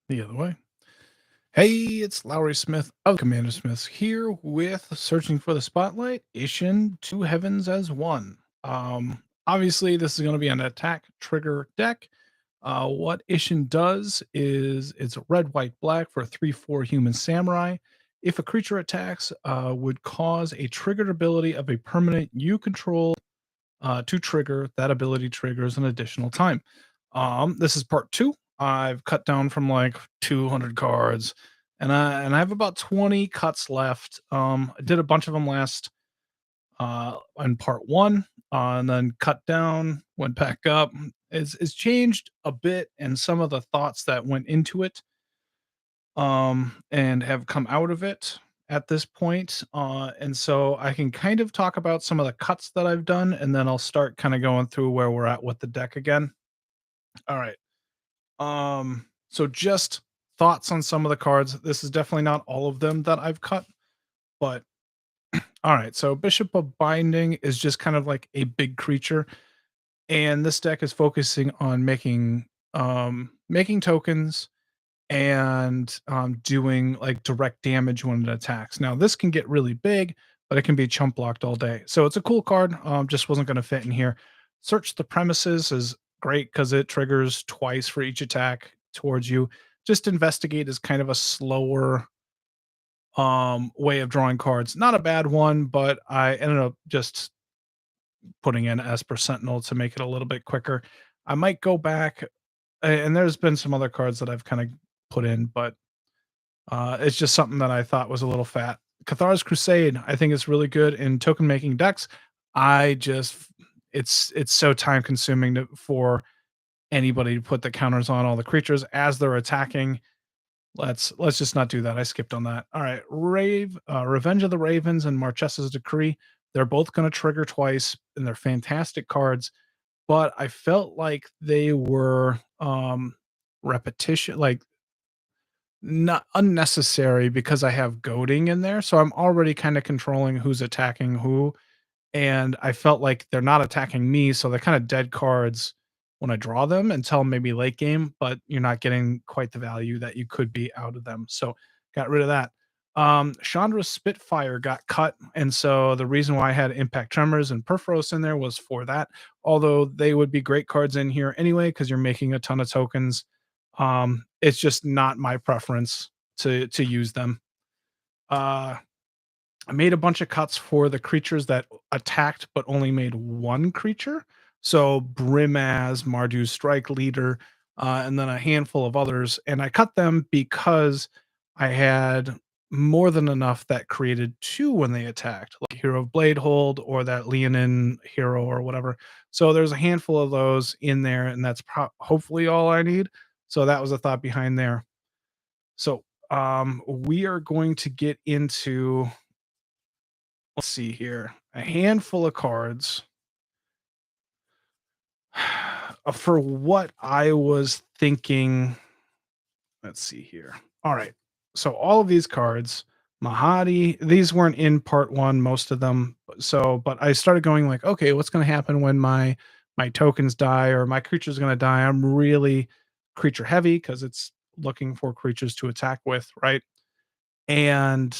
The other way. Hey, it's Lowry Smith of Commander Smith here with Searching for the Spotlight, Isshin, Two Heavens as One. Obviously, this is going to be an attack trigger deck. What Isshin does is it's a red, white, black for a 3/4 human samurai. If a creature attacks, would cause a triggered ability of a permanent you control to trigger. That ability triggers an additional time. This is part two. I've cut down from like 200 cards, and I have about 20 cuts left. I did a bunch of them last in part one, and then cut down, went back up. It's changed a bit, and some of the thoughts that went into it, and have come out of it at this point. And so I can kind of talk about some of the cuts that I've done, and then I'll start kind of going through where we're at with the deck again. All right. So just thoughts on some of the cards. This is definitely not all of them that I've cut, but all right. So Bishop of Binding is just kind of like a big creature, and this deck is focusing on making tokens and doing like direct damage when it attacks. Now this can get really big, but it can be chump blocked all day. So it's a cool card. Just wasn't going to fit in here. Search the Premises is great because it triggers twice for each attack towards you. Just Investigate is kind of a slower way of drawing cards. Not a bad one, but I ended up just putting in Esper Sentinel to make it a little bit quicker. I might go back, and there's been some other cards that I've kind of put in, but it's just something that I thought was a little fat. Cathar's Crusade, I think is really good in token making decks. I just it's so time consuming for anybody to put the counters on all the creatures as they're attacking. Let's just not do that. I skipped on that. All right, Revenge of the Ravens and Marchesa's Decree. They're both going to trigger twice, and they're fantastic cards. But I felt like they were repetition, like not unnecessary because I have goading in there, so I'm already kinda controlling who's attacking who, and I felt like they're not attacking me, so they're kinda dead cards when I draw them until maybe late game, but you're not getting quite the value that you could be out of them, so got rid of that. Chandra's Spitfire got cut, and so the reason why I had Impact Tremors and Perforos in there was for that, although they would be great cards in here anyway because 'cause you're making a ton of tokens. It's just not my preference to use them. Uh, I made a bunch of cuts for the creatures that attacked but only made one creature. So Brimaz, Marduk's Strike Leader, and then a handful of others. And I cut them because I had more than enough that created two when they attacked, like Hero of Bladehold or that Leonin hero or whatever. So there's a handful of those in there, and that's hopefully all I need. So that was a thought behind there. So we are going to get into, let's see here, a handful of cards for what I was thinking. Let's see here. All right. So all of these cards, Mahadi, these weren't in part one, most of them. So, but I started going like, okay, what's going to happen when my tokens die or my creature's going to die? I'm really creature heavy because it's looking for creatures to attack with, right? And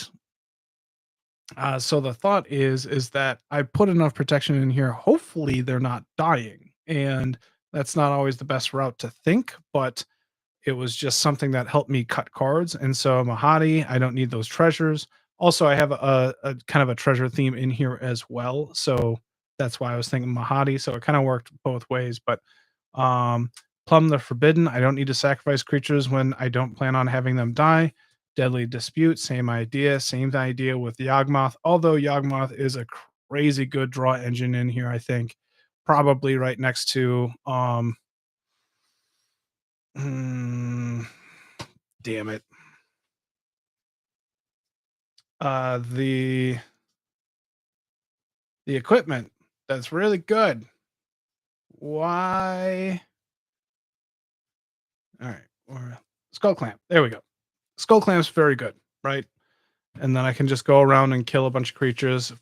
so the thought is that I put enough protection in here. Hopefully, they're not dying, and that's not always the best route to think, but it was just something that helped me cut cards. And so Mahadi, I don't need those treasures. Also, I have a kind of a treasure theme in here as well, so that's why I was thinking Mahadi. So it kind of worked both ways. But Plumb the Forbidden, I don't need to sacrifice creatures when I don't plan on having them die. Deadly Dispute, same idea. Same idea with Yawgmoth. Although Yawgmoth is a crazy good draw engine in here, I think. Probably right next to mm, damn it. The equipment. That's really good. Why? All right. Or Skull Clamp. There we go. Skull Clamp's very good, right? And then I can just go around and kill a bunch of creatures.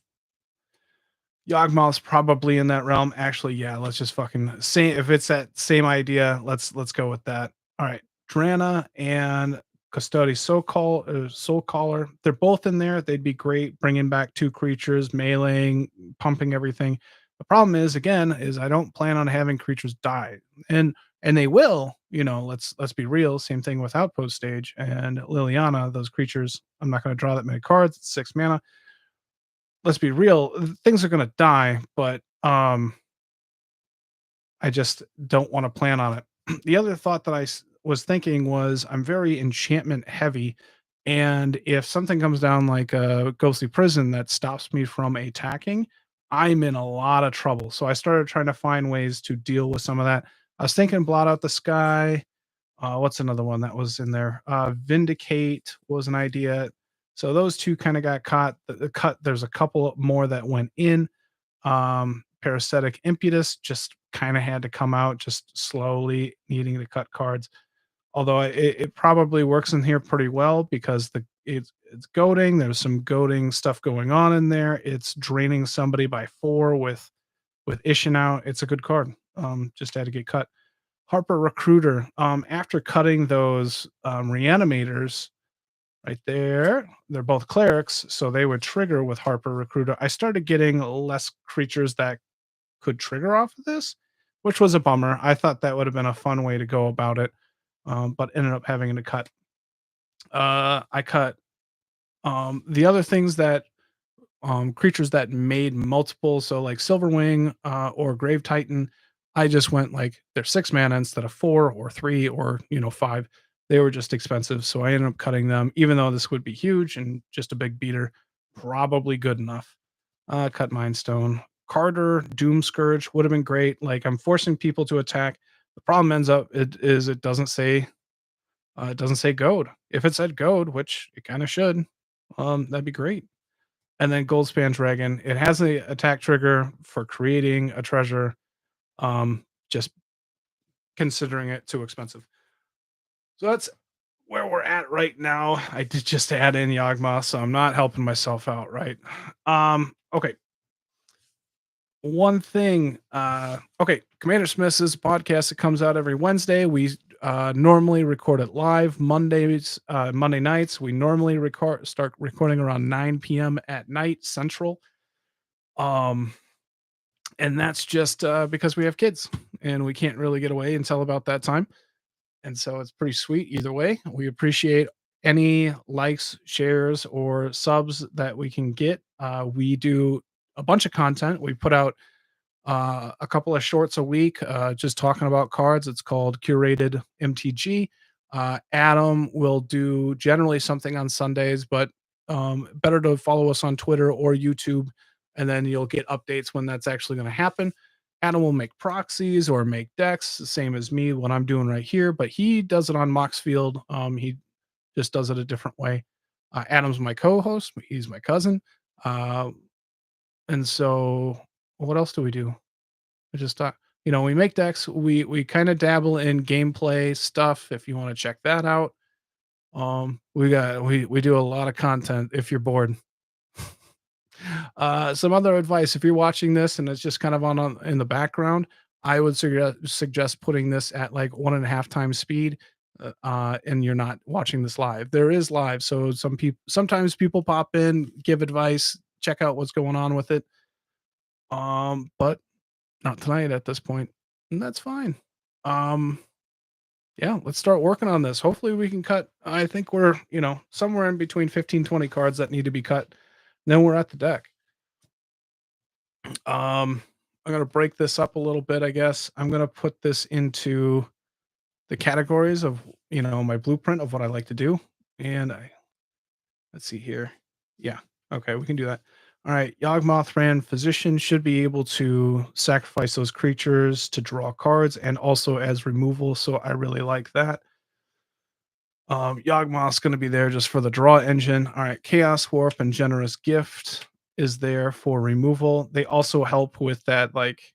Yawgmoth's probably in that realm. Actually, yeah, let's just fucking say if it's that same idea, let's go with that. All right. Drana and Custody Soul Caller. They're both in there. They'd be great bringing back 2 creatures, meleeing, pumping everything. The problem is, again, is I don't plan on having creatures die, and they will. Let's be real. Same thing with Outpost Stage and Liliana. Those creatures, I'm not going to draw that many cards. It's 6 mana. Let's be real. Things are going to die, but I just don't want to plan on it. The other thought that was thinking was I'm very enchantment heavy. And if something comes down like a ghostly prison that stops me from attacking, I'm in a lot of trouble. So I started trying to find ways to deal with some of that. I was thinking blot out the sky. What's another one that was in there? Vindicate was an idea. So those two kind of got caught. Cut. There's a couple more that went in. Parasitic Impetus just kind of had to come out, just slowly needing to cut cards. Although it probably works in here pretty well because it's goading. There's some goading stuff going on in there. It's draining somebody by 4 with Isshin out. It's a good card. Just had to get cut. Harper Recruiter. After cutting those reanimators right there, they're both clerics, so they would trigger with Harper Recruiter. I started getting less creatures that could trigger off of this, which was a bummer. I thought that would have been a fun way to go about it, but ended up having to cut. I cut the other things that creatures that made multiple, so like Silverwing or Grave Titan. I just went like they're 6 mana instead of 4 or 3 or 5. They were just expensive, so I ended up cutting them. Even though this would be huge and just a big beater, probably good enough. Cut Mind Stone. Carter, Doom Scourge would have been great. Like I'm forcing people to attack. The problem ends up it doesn't say goad. If it said goad, which it kind of should, that'd be great. And then Goldspan Dragon. It has a attack trigger for creating a treasure. Just considering it too expensive. So that's where we're at right now. I did just add in Yawgmoth, so I'm not helping myself out, right? Okay. One thing, okay, Commander Smith's is a podcast that comes out every Wednesday. We normally record it live Monday nights. We normally start recording around 9 p.m. at night Central. And that's just because we have kids and we can't really get away until about that time. And so it's pretty sweet either way. We appreciate any likes, shares, or subs that we can get. We do a bunch of content. We put out a couple of shorts a week, just talking about cards. It's called Curated MTG. Adam will do generally something on Sundays, but better to follow us on Twitter or YouTube, and then you'll get updates when that's actually going to happen. Adam will make proxies or make decks, the same as me, what I'm doing right here, but he does it on Moxfield. He just does it a different way. Adam's my co-host. He's my cousin. And so what else do we do? I just thought, we make decks. We kind of dabble in gameplay stuff. If you want to check that out, we do a lot of content. If you're bored, some other advice: if you're watching this and it's just kind of on in the background, I would suggest putting this at like 1.5 times speed. And you're not watching this live. There is live, so sometimes people pop in, give advice, check out what's going on with it. But not tonight at this point, and that's fine. Um, yeah, let's start working on this. Hopefully we can cut. I think we're, somewhere in between 15-20 cards that need to be cut. Then we're at the deck. I'm gonna break this up a little bit, I guess. I'm gonna put this into the categories of, my blueprint of what I like to do. And let's see here. Yeah. Okay, we can do that. All right. Yawgmoth Physician should be able to sacrifice those creatures to draw cards and also as removal. So I really like that. Yawgmoth's going to be there just for the draw engine. All right. Chaos Warp and Generous Gift is there for removal. They also help with that. Like,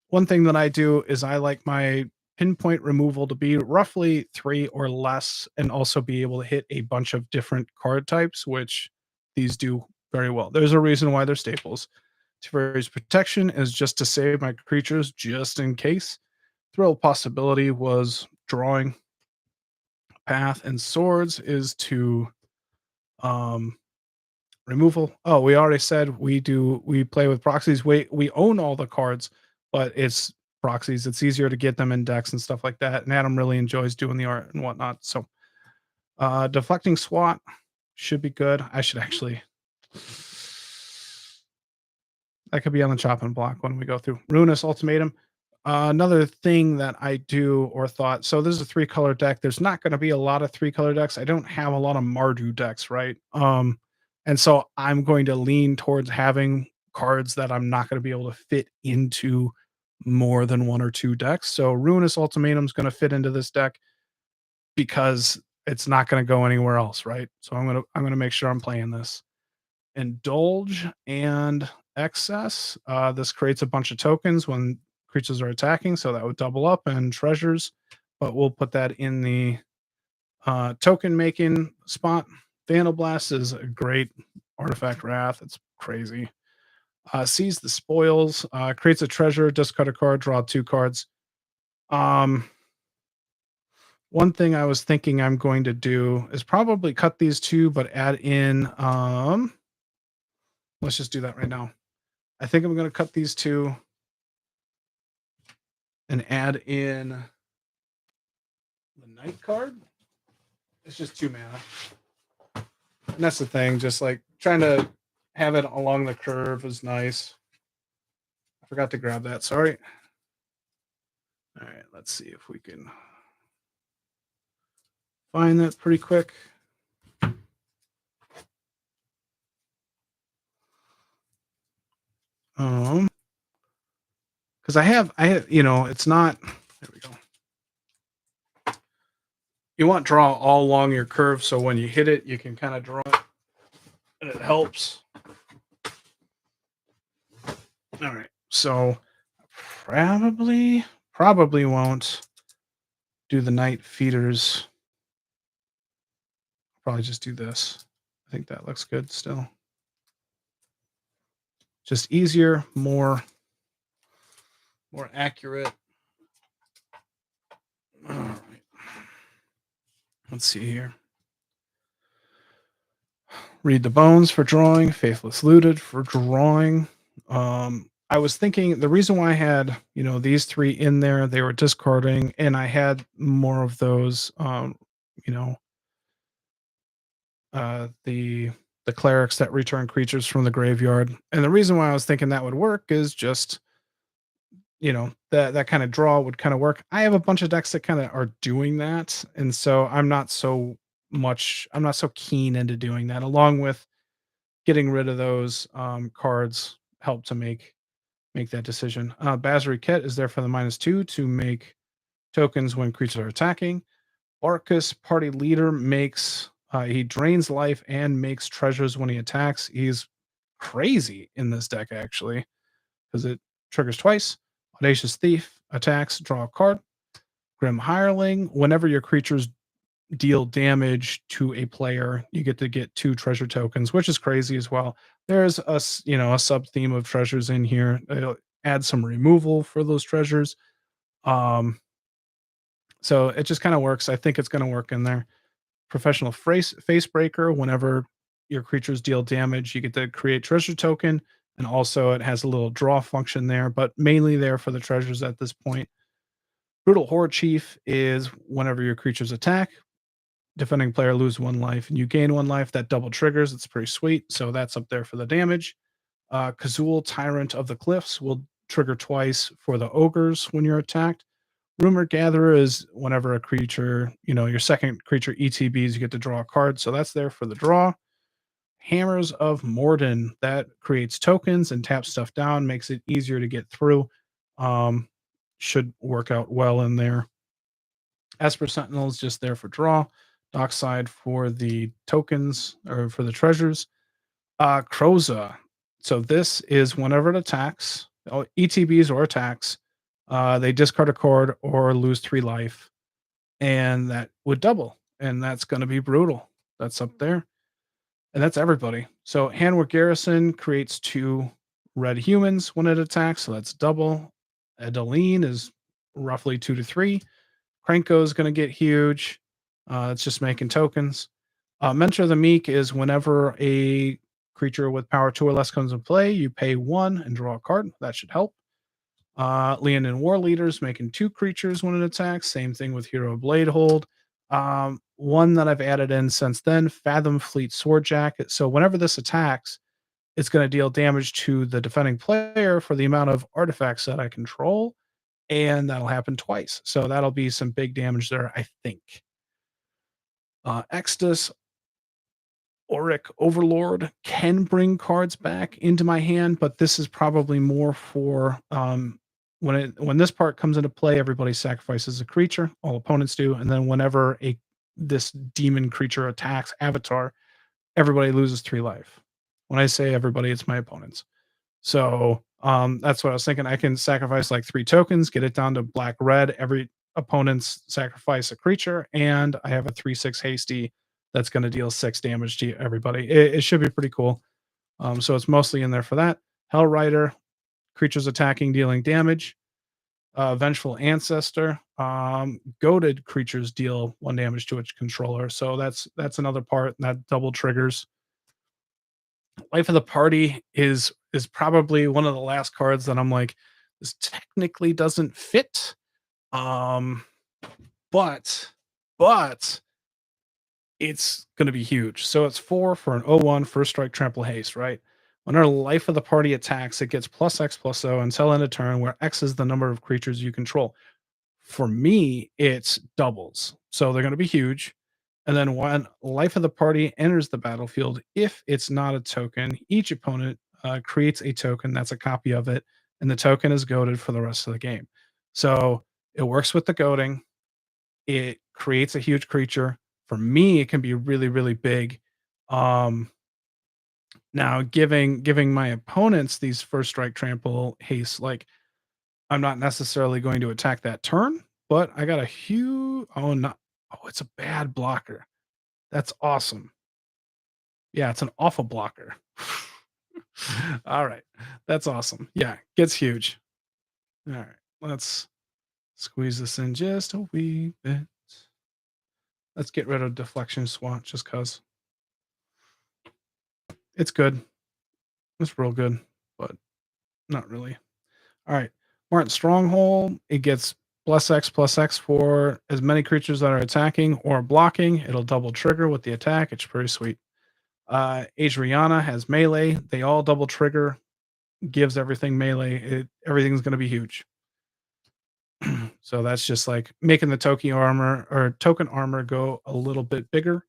one thing that I do is I like my pinpoint removal to be roughly 3 or less and also be able to hit a bunch of different card types, which these do very well. There's a reason why they're staples. Teferi's Protection is just to save my creatures just in case. Thrill Possibility was drawing. Path and Swords is to removal. Oh, we already said we play with proxies. We own all the cards, but it's proxies. It's easier to get them in decks and stuff like that. And Adam really enjoys doing the art and whatnot. So deflecting SWAT should be good. I should actually that could be on the chopping block when we go through. Ruinous Ultimatum. Another thing that I do or thought, so this is a 3-color deck. There's not going to be a lot of 3-color decks. I don't have a lot of Mardu decks, right? And so I'm going to lean towards having cards that I'm not going to be able to fit into more than 1 or 2 decks. So Ruinous Ultimatum is going to fit into this deck because it's not going to go anywhere else, right? So I'm gonna make sure I'm playing this. Indulge and Excess. This creates a bunch of tokens when creatures are attacking, so that would double up and treasures, but we'll put that in the token making spot. Vandal Blast is a great artifact wrath. It's crazy. Seize the Spoils, creates a treasure, discard a card, draw 2 cards. One thing I was thinking I'm going to do is probably cut these 2, but add in, let's just do that right now. I think I'm going to cut these 2 and add in the Night card. It's just 2 mana. And that's the thing, just like trying to have it along the curve is nice. I forgot to grab that, sorry. All right, let's see if we can find that pretty quick. Because I have, it's not, there we go. You want draw all along your curve, so when you hit it, you can kind of draw it, and it helps. All right, so probably won't do the Night Feeders. Probably just do this. I think that looks good still. Just easier, more accurate. All right. Let's see here. Read the Bones for drawing. Faithless Looted for drawing. I was thinking the reason why I had, these 3 in there, they were discarding, and I had more of those, the clerics that return creatures from the graveyard. And the reason why I was thinking that would work is just, that kind of draw would kind of work. I have a bunch of decks that kind of are doing that, and so I'm not so keen into doing that. Along with getting rid of those cards, help to make that decision. Basri Ket is there for the -2 to make tokens when creatures are attacking. Orcus, party leader, makes he drains life and makes treasures when he attacks. He's crazy in this deck actually, because it triggers twice. Audacious Thief attacks, draw a card. Grim Hireling, whenever your creatures deal damage to a player, you get to get 2 treasure tokens, which is crazy as well. There's a sub theme of treasures in here. It'll add some removal for those treasures. So it just kind of works. I think it's going to work in there. Professional Facebreaker, whenever your creatures deal damage, you get to create treasure token, and also it has a little draw function there, but mainly there for the treasures at this point. Brutal Horde Chief is whenever your creatures attack, defending player lose 1 life and you gain 1 life. That double triggers. It's pretty sweet. So that's up there for the damage. Kazul, Tyrant of the Cliffs, will trigger twice for the ogres when you're attacked. Rumor Gatherer is whenever a creature, your second creature ETBs, you get to draw a card. So that's there for the draw. Hammers of Morden, that creates tokens and taps stuff down, makes it easier to get through. Should work out well in there. Esper Sentinel is just there for draw. Dockside for the tokens or for the treasures. Kroza. So this is whenever it attacks, ETBs or attacks, they discard a card or lose 3 life, and that would double, and that's going to be brutal. That's up there, and that's everybody. So Handwork Garrison creates 2 red humans when it attacks, so that's double. Adeline is roughly 2 to 3. Krenko is going to get huge. It's just making tokens. Mentor of the Meek is whenever a creature with power 2 or less comes in play, you pay 1 and draw a card. That should help. Leonin War Leaders making 2 creatures when it attacks. Same thing with Hero Blade Hold. One that I've added in since then, Fathom Fleet Sword Jacket. So whenever this attacks, it's going to deal damage to the defending player for the amount of artifacts that I control, and that'll happen twice. So that'll be some big damage there, I think. Extus Auric Overlord can bring cards back into my hand, but this is probably more for when this part comes into play, everybody sacrifices a creature, all opponents do, and then whenever a this demon creature attacks Avatar, everybody loses 3 life. When I say everybody, it's my opponents. So, that's what I was thinking. I can sacrifice like 3 tokens, get it down to black red. Every opponent's sacrifice a creature, and I have a 3/6 hasty that's gonna deal 6 damage to everybody. It should be pretty cool. So it's mostly in there for that. Hellrider, creatures attacking, dealing damage. Vengeful Ancestor, goaded creatures deal 1 damage to its controller. So that's another part that double triggers. Life of the Party is probably one of the last cards that I'm like, this technically doesn't fit. Um, but but it's gonna be huge. So it's 4 for an 0/1 first strike trample haste, right? When our life of the party attacks, it gets +X/+O until end of turn, where X is the number of creatures you control. For me, it's doubles. So they're gonna be huge. And then when life of the party enters the battlefield, if it's not a token, each opponent creates a token that's a copy of it, and the token is goaded for the rest of the game. So it works with the goading. It creates a huge creature. For me, it can be really, really big. Um, Now, giving my opponents these first strike trample haste, like I'm not necessarily going to attack that turn, but I got a huge. Oh, not. Oh, it's a bad blocker. That's awesome. Yeah, it's an awful blocker. All right. That's awesome. Yeah, gets huge. All right. Let's squeeze this in just a wee bit. Let's get rid of deflection swat just cuz it's good. It's real good, but not really. All right. Martin Stronghold, it gets +X/+X for as many creatures that are attacking or blocking. It'll double trigger with the attack. It's pretty sweet. Adriana has melee. They all double trigger, gives everything melee. Everything's going to be huge. So that's just like making the token armor go a little bit bigger.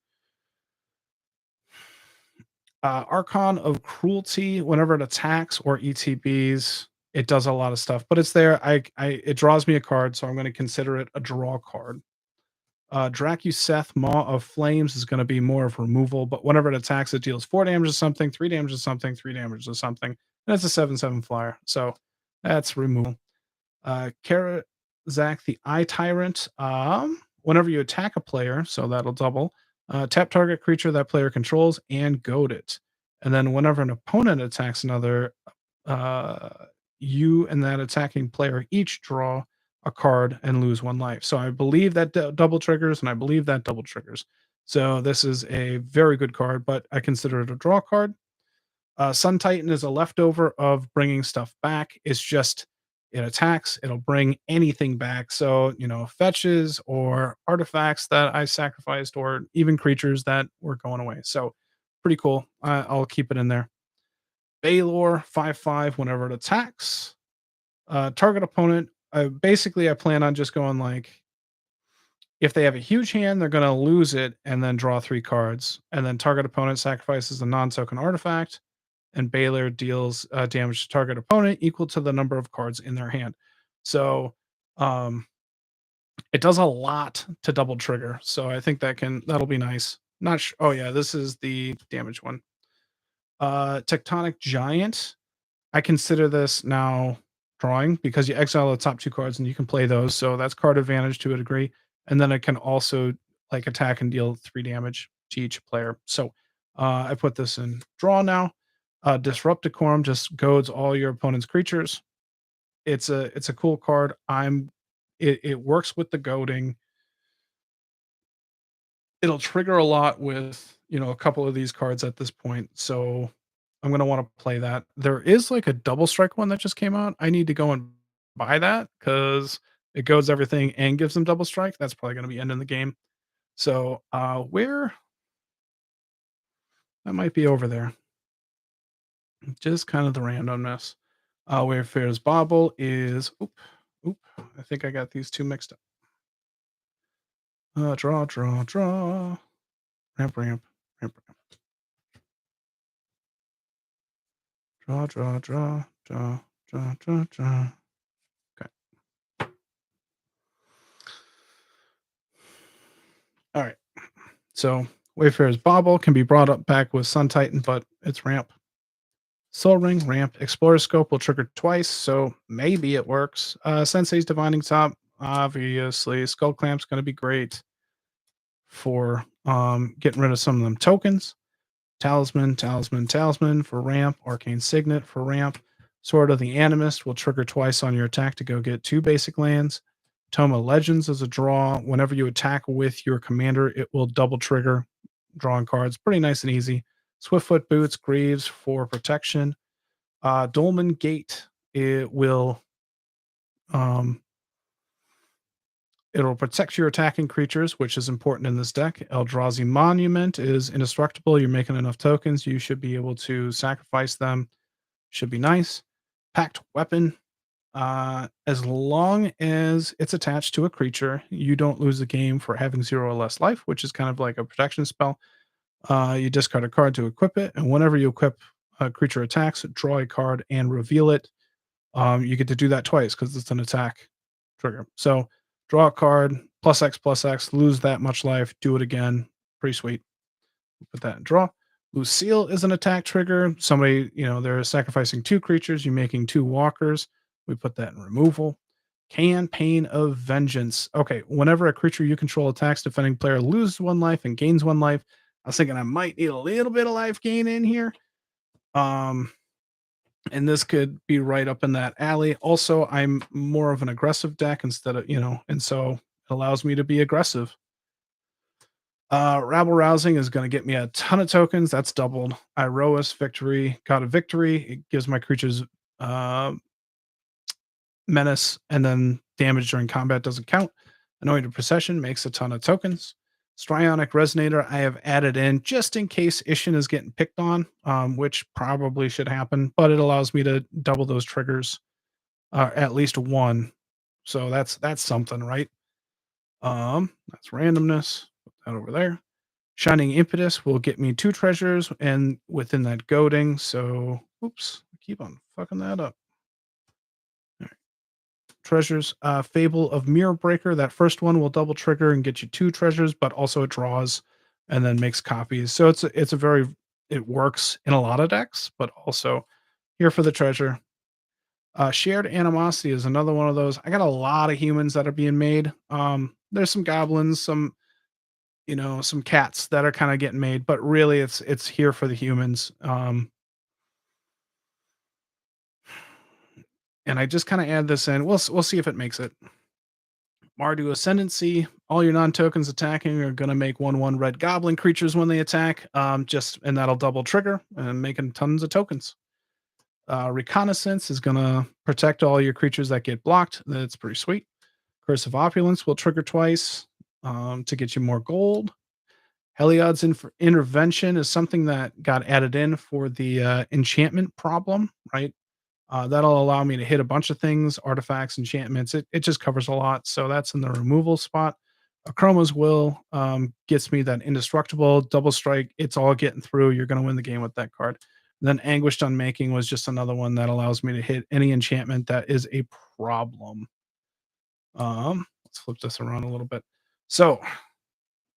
Archon of Cruelty, whenever it attacks or ETBs, it does a lot of stuff, but it's there. It draws me a card, so I'm going to consider it a draw card. Dracuseth, Maw of Flames is going to be more of removal, but whenever it attacks, it deals 4 damage to something, 3 damage to something, 3 damage to something, and it's a 7/7 flyer. So that's removal. Karazak, the Eye Tyrant. Whenever you attack a player, so that'll double. Tap target creature that player controls and goad it. And then whenever an opponent attacks another, uh, you and that attacking player each draw a card and lose 1 life. So I believe that double triggers, and I believe that double triggers. So this is a very good card, but I consider it a draw card. Sun Titan is a leftover of bringing stuff back. It's just it attacks, it'll bring anything back. So, fetches or artifacts that I sacrificed, or even creatures that were going away. So, pretty cool. I'll keep it in there. Baylor 5/5 whenever it attacks. Target opponent. Basically, I plan on just going like if they have a huge hand, they're going to lose it and then draw 3 cards. And then target opponent sacrifices a non token artifact, and Baylor deals damage to target opponent equal to the number of cards in their hand. So um, it does a lot to double trigger. So I think that'll be nice. Not sure. Oh yeah, this is the damage one. Tectonic Giant. I consider this now drawing because you exile the top 2 cards and you can play those. So that's card advantage to a degree. And then it can also like attack and deal 3 damage to each player. So I put this in draw now. Disrupt Decorum just goads all your opponent's creatures. It's a cool card. It works with the goading. it'll trigger a lot with, a couple of these cards at this point, so I'm gonna wanna play that. There is, like, a double strike one that just came out. I need to go and buy that because it goes everything and gives them double strike. That's probably gonna be ending the game. So, where that might be over there. Just kind of the randomness. Where Fair's Bobble is oop, I think I got these 2 mixed up. Draw. Ramp. Ramp. Draw. Okay. All right. So Wayfarer's Bauble can be brought up back with Sun Titan, but it's ramp. Soul Ring, ramp. Explorer Scope will trigger twice, so maybe it works. Sensei's Divining Top, obviously. Skull Clamp's going to be great for getting rid of some of them tokens. Talisman for ramp. Arcane Signet for ramp. Sword of the Animist will trigger twice on your attack to go get 2 basic lands. Tome of Legends is a draw. Whenever you attack with your commander, it will double trigger drawing cards. Pretty nice and easy. Swiftfoot Boots, Greaves for protection. Dolmen Gate, um, it'll protect your attacking creatures, which is important in this deck. Eldrazi Monument is indestructible. You're making enough tokens. You should be able to sacrifice them. Should be nice. Packed Weapon. As long as it's attached to a creature, you don't lose the game for having 0 or less life, which is kind of like a protection spell. You discard a card to equip it, and whenever you equip a creature attacks, draw a card and reveal it. You get to do that twice because it's an attack trigger. So draw a card, plus X, lose that much life, do it again. Pretty sweet. Put that in draw. Lucille is an attack trigger. Somebody, they're sacrificing 2 creatures, you're making 2 walkers. We put that in removal. Campaign of Vengeance. Okay, whenever a creature you control attacks, defending player loses 1 life and gains 1 life. I was thinking I might need a little bit of life gain in here. And this could be right up in that alley. Also, I'm more of an aggressive deck instead of, and so it allows me to be aggressive. Rabble Rousing is going to get me a ton of tokens. That's doubled. Iroas Victory, got a victory. It gives my creatures menace, and then damage during combat doesn't count. Anointed Procession makes a ton of tokens. Strionic Resonator I have added in just in case Isshin is getting picked on, which probably should happen, but it allows me to double those triggers, at least 1. So that's something, right? That's randomness. Put that over there. Shining Impetus will get me 2 treasures and within that goading. So, oops, I keep on fucking that up. Treasures. Fable of Mirror Breaker. That first one will double trigger and get you 2 treasures, but also it draws and then makes copies. So it works in a lot of decks, but also here for the treasure. Shared Animosity is another one of those. I got a lot of humans that are being made. There's some goblins, some cats that are kind of getting made, but really it's here for the humans. And I just kind of add this in. We'll see if it makes it. Mardu Ascendancy. All your non-tokens attacking are going to make 1/1 red goblin creatures when they attack. And that'll double trigger and making tons of tokens. Reconnaissance is going to protect all your creatures that get blocked. That's pretty sweet. Curse of Opulence will trigger twice to get you more gold. Heliod's Intervention is something that got added in for the enchantment problem, right? That'll allow me to hit a bunch of things, artifacts, enchantments. It just covers a lot. So that's in the removal spot. Chroma's Will gets me that indestructible double strike. It's all getting through. You're going to win the game with that card. And then Anguished Unmaking was just another one that allows me to hit any enchantment that is a problem. Let's flip this around a little bit. So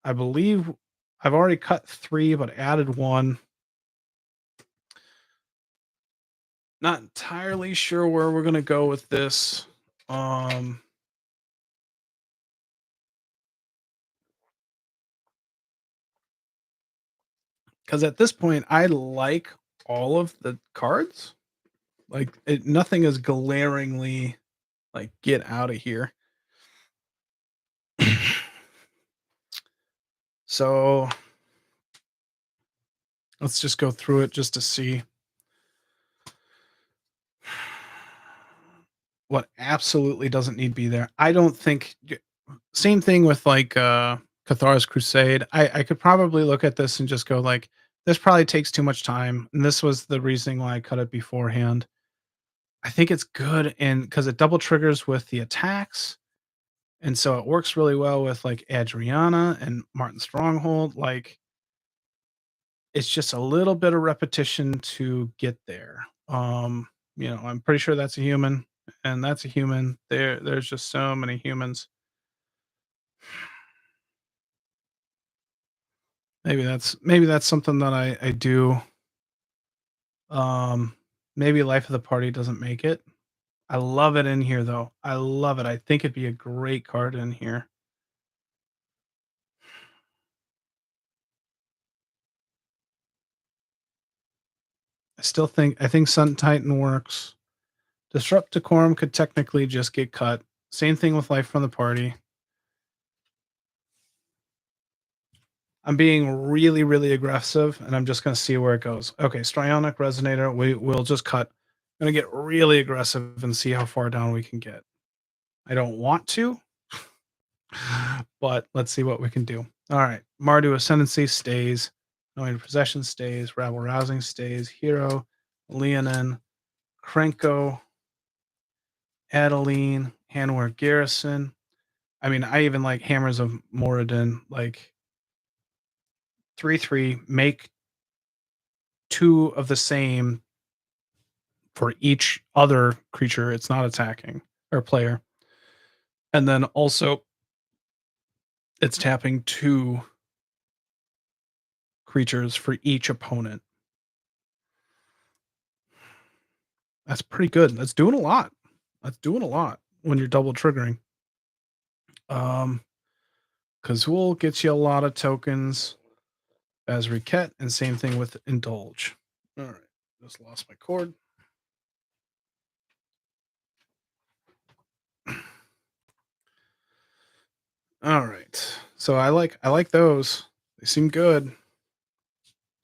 I believe I've already cut 3, but added 1. Not entirely sure where we're gonna go with this. Because at this point, I like all of the cards. Like nothing is glaringly like get out of here. So let's just go through it just to see what absolutely doesn't need to be there. I don't think same thing with like Cathar's Crusade. I could probably look at this and just go like this probably takes too much time. And this was the reasoning why I cut it beforehand. I think it's good and because it double triggers with the attacks. And so it works really well with like Adriana and Martin Stronghold. Like it's just a little bit of repetition to get there. I'm pretty sure that's a human, and that's a human. There's just so many humans. Maybe that's something that I do. Um, Maybe Life of the Party doesn't make it. I love it in here though. I love it. I think it'd be a great card in here. I think Sun Titan works. Disrupt Decorum could technically just get cut. Same thing with Life from the Party. I'm being really, really aggressive, and I'm just gonna see where it goes. Okay, Strionic Resonator, we'll just cut. I'm gonna get really aggressive and see how far down we can get. I don't want to, but let's see what we can do. All right, Mardu Ascendancy stays. Knowing Possession stays. Rabble Rousing stays. Hero, Leonin, Krenko, Adeline, Hanwar Garrison. I mean, I even like Hammers of Moradin, like 3/3, make two of the same for each other creature it's not attacking or player. And then also it's tapping two creatures for each opponent. That's pretty good. That's doing a lot. That's doing a lot when you're double triggering. Kazul gets you a lot of tokens as Riquette, and same thing with Indulge. All right, just lost my cord. All right, so I like those. They seem good.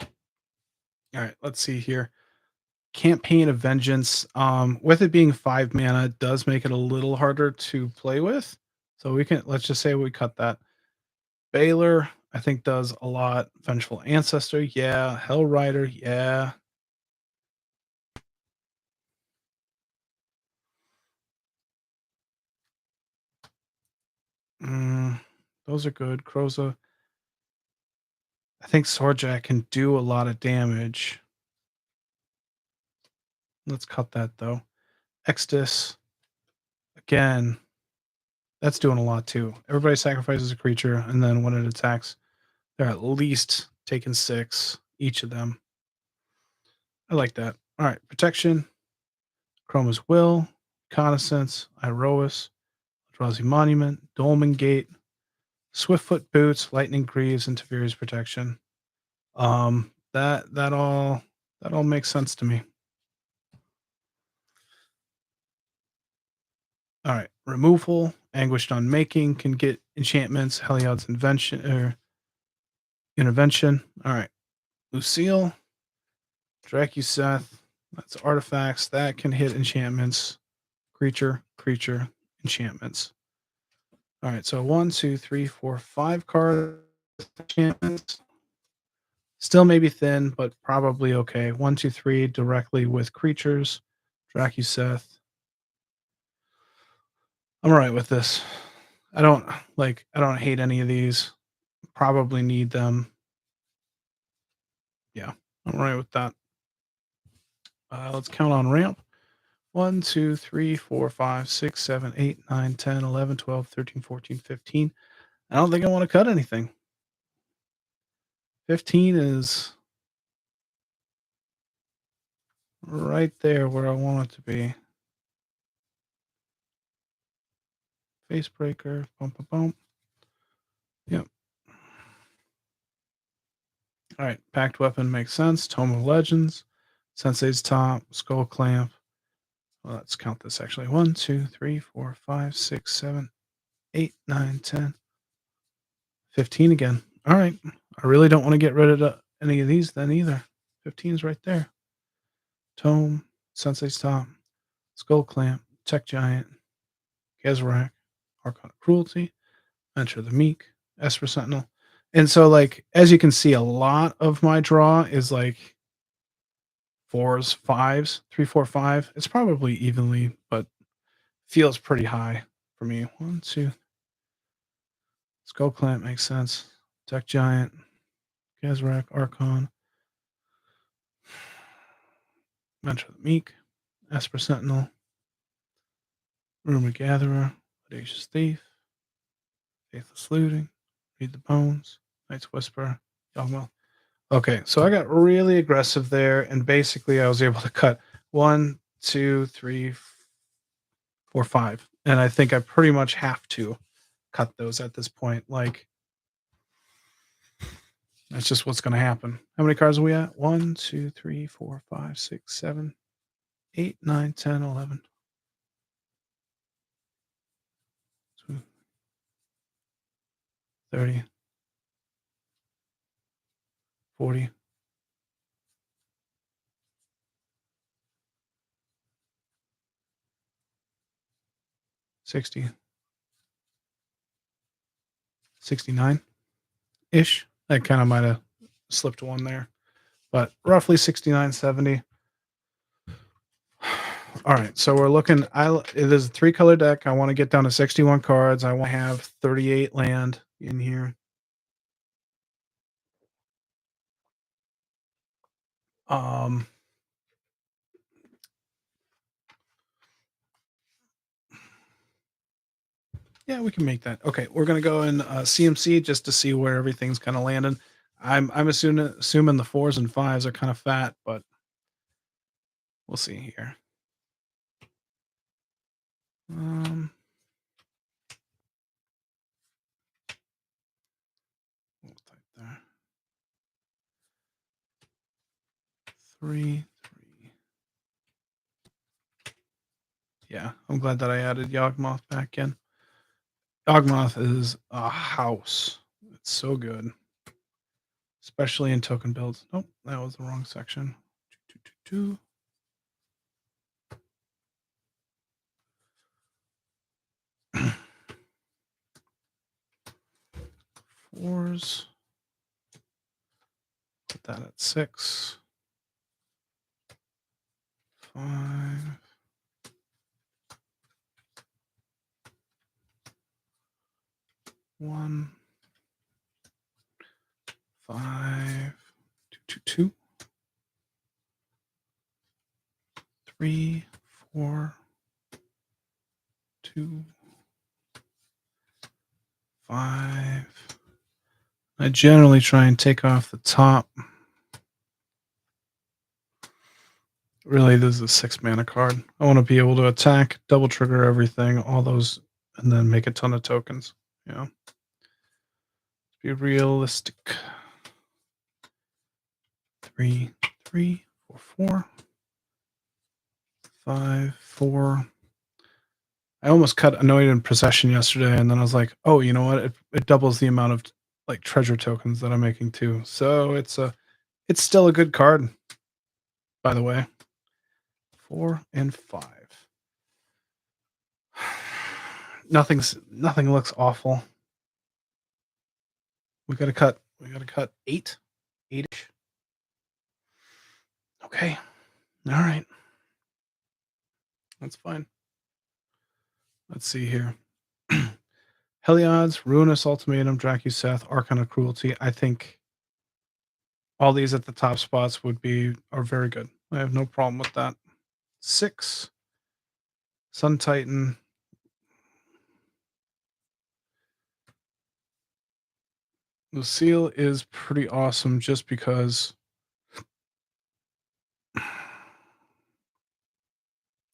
All right, let's see here. Campaign of Vengeance, with it being 5 mana, does make it a little harder to play with. So let's just say we cut that. Baylor, I think does a lot. Vengeful Ancestor, yeah. Hell Rider, yeah. Those are good. Croza. I think Swordjack can do a lot of damage. Let's cut that though. Extus, again, that's doing a lot too. Everybody sacrifices a creature, and then when it attacks, they're at least taking 6, each of them. I like that. All right, protection. Chroma's Will, Reconnaissance, Iroas, Eldrazi Monument, Dolmen Gate, Swiftfoot Boots, Lightning Greaves, and Taviri's Protection. That all makes sense to me. All right, removal. Anguished Unmaking can get enchantments. Heliod's intervention. All right, Lucille, Dracuseth. That's artifacts that can hit enchantments. Creature, enchantments. All right, so 1, 2, 3, 4, 5 cards enchantments. Still maybe thin, but probably okay. 1, 2, 3 directly with creatures. Dracuseth. I'm all right with this. I don't hate any of these. Probably need them. Yeah, I'm all right with that. Let's count on ramp. 1, 2, 3, 4, 5, 6, 7, 8, 9, 10, 11, 12, 13, 14, 15. I don't think I want to cut anything. 15 is right there where I want it to be. Facebreaker, bump, bump, bump. Yep. All right, Packed Weapon makes sense. Tome of Legends, Sensei's Top, Skull Clamp. Well, let's count this actually. 1, 2, 3, 4, 5, 6, 7, 8, 9, 10, 15 again. All right. I really don't want to get rid of any of these then either. 15's right there. Tome, Sensei Stop, Skull Clamp, Tech Giant, Gezrak, Archon of Cruelty, Enter the Meek, Esper Sentinel. And so, like, as you can see, a lot of my draw is like fours, fives, 3, 4, 5. It's probably evenly, but feels pretty high for me. 1, 2. Skull Clamp makes sense. Tech Giant, Gezrak, Archon, Enter the Meek, Esper Sentinel, Rumor Gatherer, Audacious Thief, Faithless Looting, Read the Bones, Night's Whisper, Yawgmoth. Okay, so I got really aggressive there, and basically I was able to cut 1, 2, 3, 4, 5. And I think I pretty much have to cut those at this point. Like, that's just what's going to happen. How many cards are we at? 1, 2, 3, 4, 5, 6, 7, 8, 9, 10, 11. 30, 40, 60, 69-ish. That kind of might have slipped one there, but roughly 69, 70. All right, so we're looking. It is a 3-color deck. I want to get down to 61 cards. I want to have 38 land in here. Yeah, we can make that. Okay, we're gonna go in CMC just to see where everything's kind of landing. I'm assuming the 4s and 5s are kind of fat, but we'll see here. We'll type there. 3, 3. Yeah, I'm glad that I added Yawgmoth back in. Yawgmoth is a house. It's so good, especially in token builds. Nope, that was the wrong section. 2, 2, 2, 2. 4s. Put that at 6. 5. 1, 5, 2, 2, 2, 3, 4, 2, 5. I generally try and take off the top. Really, this is a 6-mana card. I want to be able to attack, double trigger everything, all those, and then make a ton of tokens. You know, be realistic. 3, 3, 4, 4, 5, 4. I almost cut Annoyed in Procession yesterday, and then I was like, oh, you know what? It doubles the amount of like treasure tokens that I'm making too. So it's still a good card, by the way. 4 and 5. Nothing looks awful. We gotta cut 8. 8-ish. Okay. All right. That's fine. Let's see here. Heliod's, Ruinous Ultimatum, Dracuseth, Archon of Cruelty. I think all these at the top spots are very good. I have no problem with that. 6. Sun Titan. Lucille is pretty awesome just because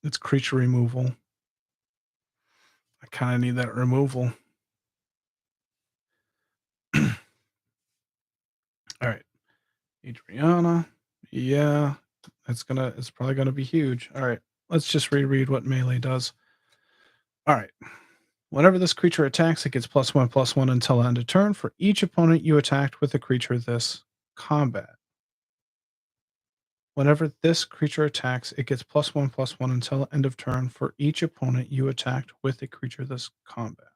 it's creature removal. I kind of need that removal. All right. Adriana. Yeah. It's probably gonna be huge. All right. Let's just reread what melee does. All right. Whenever this creature attacks, it gets +1/+1 until end of turn for each opponent you attacked with a creature this combat. Whenever this creature attacks, it gets +1/+1 until end of turn for each opponent you attacked with a creature this combat.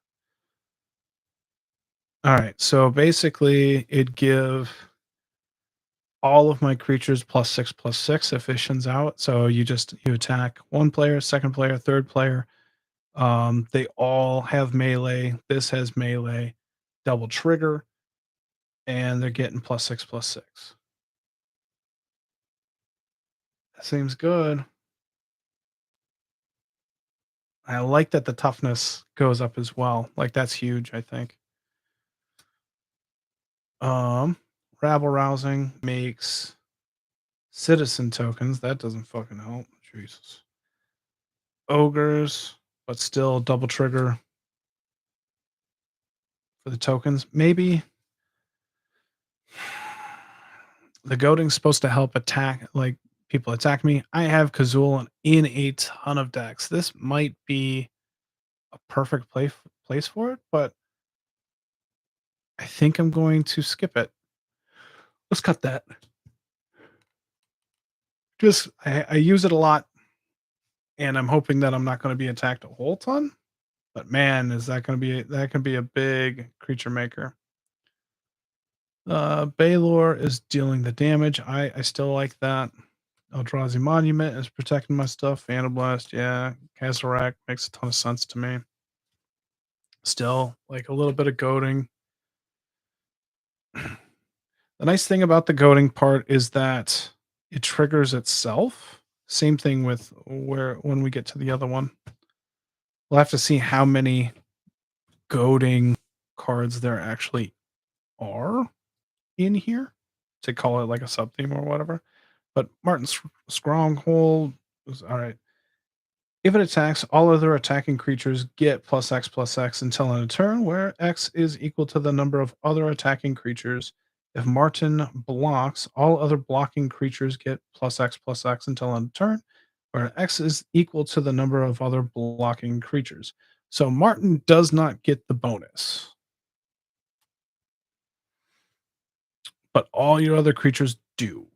All right, so basically, it give all of my creatures +6/+6 if Ishin's out. So you attack one player, second player, third player. They all have melee. This has melee, double trigger, and they're getting +6/+6. That seems good. I like that the toughness goes up as well. Like that's huge, I think. Um, Rabble rousing makes citizen tokens. That doesn't fucking help. Jesus. Ogres, but still double trigger for the tokens. Maybe the goading's supposed to help attack like people attack me. I have Kazul in a ton of decks. This might be a perfect place for it, but I think I'm going to skip it. Let's cut that. Just I use it a lot, and I'm hoping that I'm not going to be attacked a whole ton. But man, is that going to be that can be a big creature maker. Baylor is dealing the damage. I still like that. Eldrazi Monument is protecting my stuff. Blast, yeah. Kazarak makes a ton of sense to me. Still, like a little bit of goading. The nice thing about the goading part is that it triggers itself. Same thing with where when we get to the other one. We'll have to see how many goading cards there actually are in here to call it like a sub theme or whatever. But Martin's Stronghold is all right. If it attacks, all other attacking creatures get +X/+X until end of turn, where X is equal to the number of other attacking creatures. If Martin blocks, all other blocking creatures get +X/+X until end of turn, where X is equal to the number of other blocking creatures. So Martin does not get the bonus, but all your other creatures do.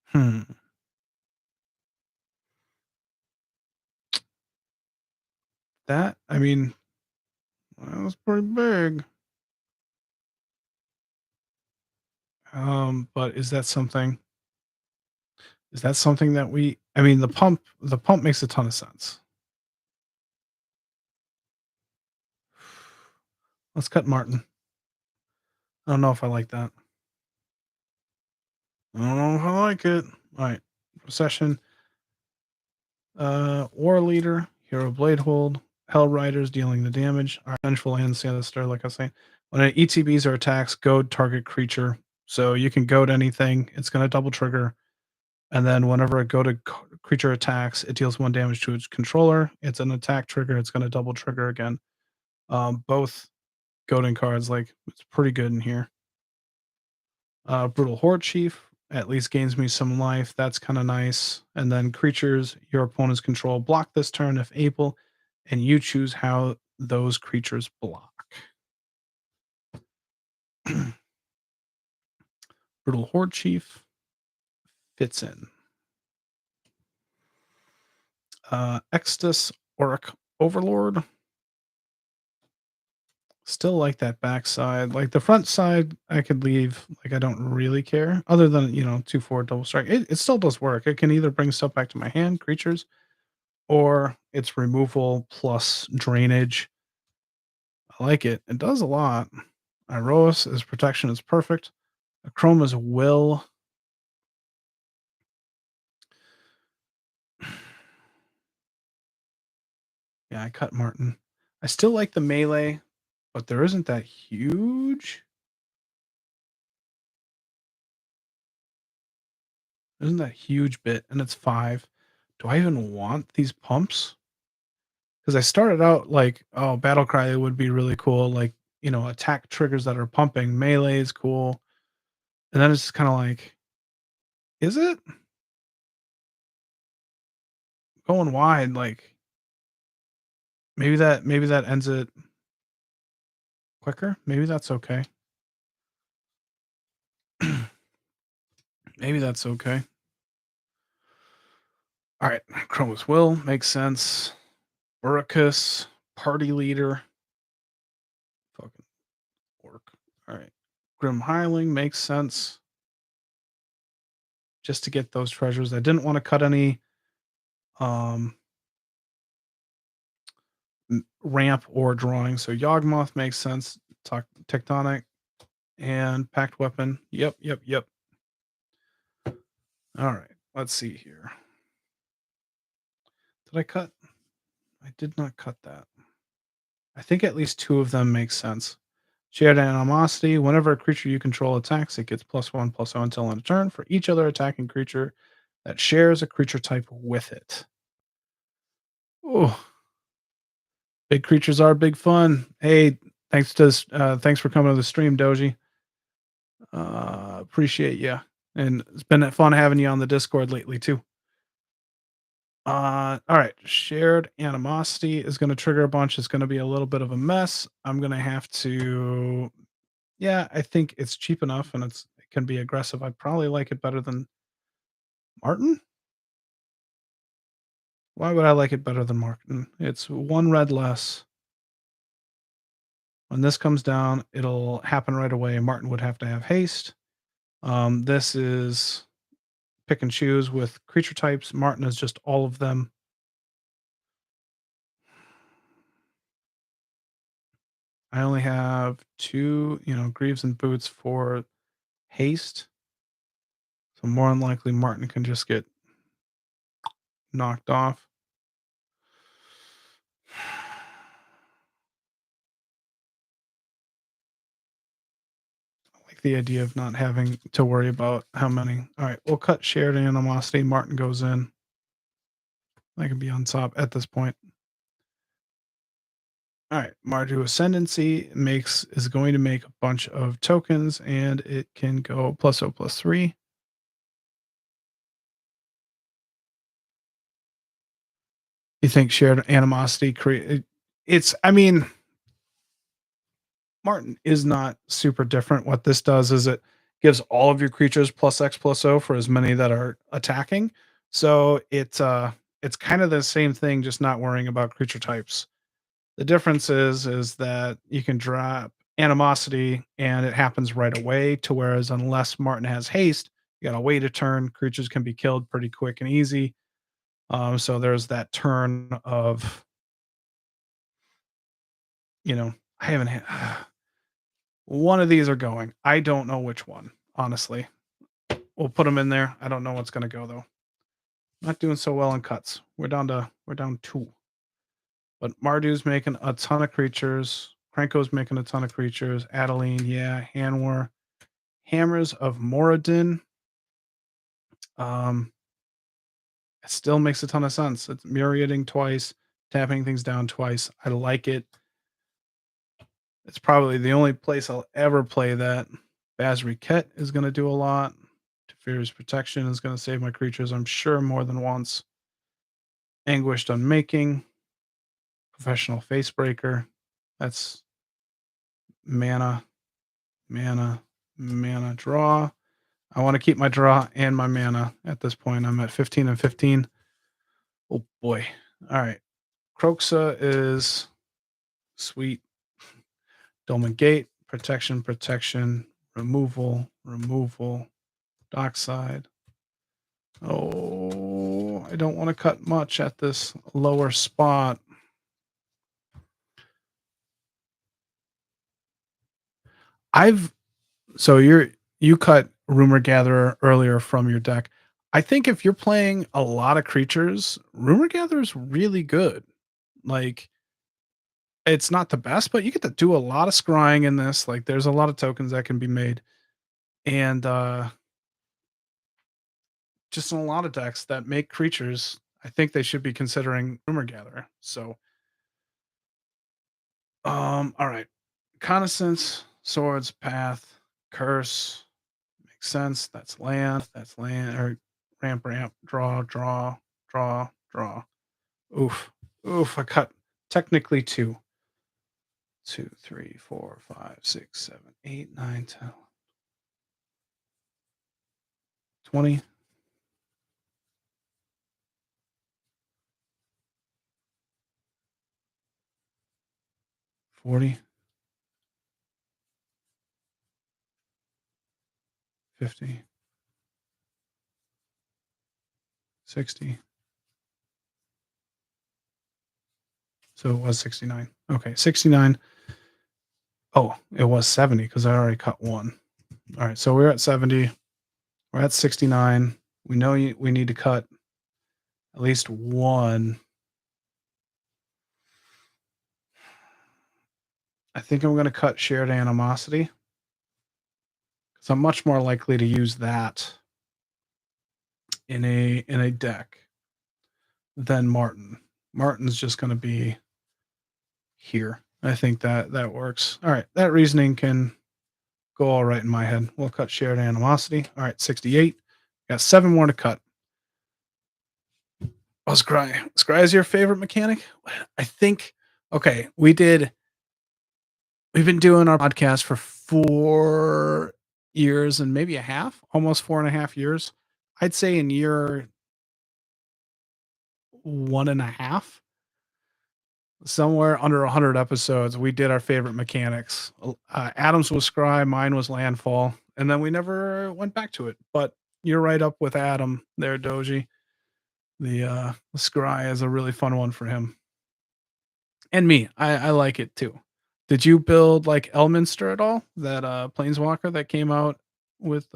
Hmm. That, I mean, that was pretty big. But is that something that we I mean, the pump makes a ton of sense. Let's cut Martin. I don't know if I like that. I don't know if I like it. Alright. Procession. War Leader, Hero Bladehold, Hell Riders dealing the damage. Our Vengeful Ancestor, like I was saying. When it ETBs or attacks, goad target creature. So you can goad anything. It's gonna double trigger. And then whenever a goaded creature attacks, it deals 1 damage to its controller. It's an attack trigger. It's gonna double trigger again. Both goading cards, like it's pretty good in here. Brutal Horde Chief at least gains me some life. That's kind of nice. And then creatures your opponents control block this turn if able, and you choose how those creatures block. Brutal Horde Chief fits in. Extus Auric Overlord. Still like that backside. Like the front side, I could leave. Like I don't really care, other than 2/4 double strike. It still does work. It can either bring stuff back to my hand, creatures, or it's removal plus drainage. I like it. It does a lot. Iroas is protection is perfect. Chroma's will. Yeah, I cut Martin. I still like the melee, but there isn't that huge. Isn't that huge bit, and it's 5. Do I even want these pumps? Because I started out like, oh, battle cry would be really cool. Like, attack triggers that are pumping. Melee is cool. And then it's just kind of like, is it going wide? Like, maybe that ends it quicker. Maybe that's okay. Maybe that's okay. All right, Chroma's Will makes sense. Uricus, party leader, fucking work. All right, Grim Hireling makes sense. Just to get those treasures, I didn't want to cut any um ramp or drawing, so Yawgmoth makes sense. Tectonic and Packed Weapon. Yep, yep, yep. All right, let's see here. Did I cut? I did not cut that. I think at least two of them make sense. Shared Animosity. Whenever a creature you control attacks, it gets +1/+0 until end of turn for each other attacking creature that shares a creature type with it. Oh, big creatures are big fun. Hey, thanks for coming to the stream, Doji. Appreciate you, and it's been fun having you on the Discord lately too. All right. Shared animosity is going to trigger a bunch. It's going to be a little bit of a mess. I'm going to have to. Yeah, I think it's cheap enough, and it can be aggressive. I probably like it better than Martin. Why would I like it better than Martin? It's one red less. When this comes down, it'll happen right away. Martin would have to have haste. This is pick and choose with creature types. Martin is just all of them. I only have two, Greaves and Boots for haste. So more than likely Martin can just get knocked off. I like the idea of not having to worry about how many. All right, we'll cut shared animosity. Martin goes in. I can be on top at this point. All right, Mardu Ascendancy is going to make a bunch of tokens, and it can go +0/+3. You think shared animosity create? It's. I mean, Martin is not super different. What this does is it gives all of your creatures +X/+0 for as many that are attacking. So it's kind of the same thing, just not worrying about creature types. The difference is that you can drop animosity and it happens right away. To whereas unless Martin has haste, you gotta wait a turn. Creatures can be killed pretty quick and easy. So there's that turn of I haven't had one of these are going. I don't know which one, honestly. We'll put them in there. I don't know what's gonna go though. Not doing so well in cuts. We're down two. But Mardu's making a ton of creatures. Krenko's making a ton of creatures. Adeline, yeah. Hanwar. Hammers of Moradin. Um, it still makes a ton of sense. It's myriading twice, tapping things down twice. I like it. It's probably the only place I'll ever play that. Bazriket is going to do a lot. Teferi's Protection is going to save my creatures, I'm sure, more than once. Anguished Unmaking. Professional Facebreaker. That's mana, mana, mana, draw. I want to keep my draw and my mana at this point. I'm at 15 and 15. Oh boy. All right. Croxa is sweet. Dolmen Gate, protection, protection, removal, removal, dockside. Oh, I don't want to cut much at this lower spot. So you cut Rumor Gatherer earlier from your deck. I think if you're playing a lot of creatures, Rumor Gatherer is really good. Like, it's not the best, but you get to do a lot of scrying in this. Like, there's a lot of tokens that can be made. And just in a lot of decks that make creatures, I think they should be considering Rumor Gatherer. So, all right. Connaissance, Swords, Path, Curse. Makes sense. That's land. That's land. Or ramp, ramp, draw, draw, draw, draw. Oof. Oof. I cut technically two. 2, 3, 4, 5, 6, 7, 8, 9, 10, 20, 40, 50, 60. So it was 69. Okay, 69. Oh, it was 70 because I already cut one. All right, so we're at 70. We're at 69. We know we need to cut at least one. I think I'm going to cut shared animosity because I'm much more likely to use that in a deck than Martin. Martin's just going to be here. I think that works. All right, that reasoning can go all right in my head. We'll cut shared animosity. All right, 68. Got 7 more to cut. Oh, Scry. Scry is your favorite mechanic? I think okay, we've been doing our podcast for 4 years and maybe a half, almost 4.5 years. I'd say in year 1.5, somewhere under 100 episodes, we did our favorite mechanics. Adam's was Scry, mine was Landfall, and then we never went back to it. But you're right up with Adam there, Doji. The Scry is a really fun one for him. And me. I like it too. Did you build like Elminster at all? That Planeswalker that came out with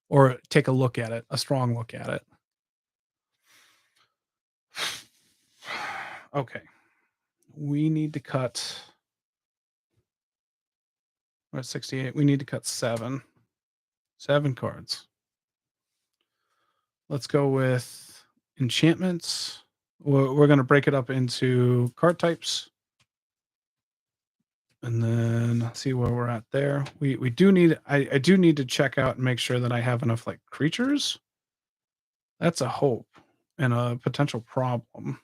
or take a look at it, a strong look at it. Okay. We need to cut we're at 68. We need to cut 7. 7 cards. Let's go with enchantments. We're going to break it up into card types. And then see where we're at there. We do need I do need to check out and make sure that I have enough like creatures. That's a hope and a potential problem.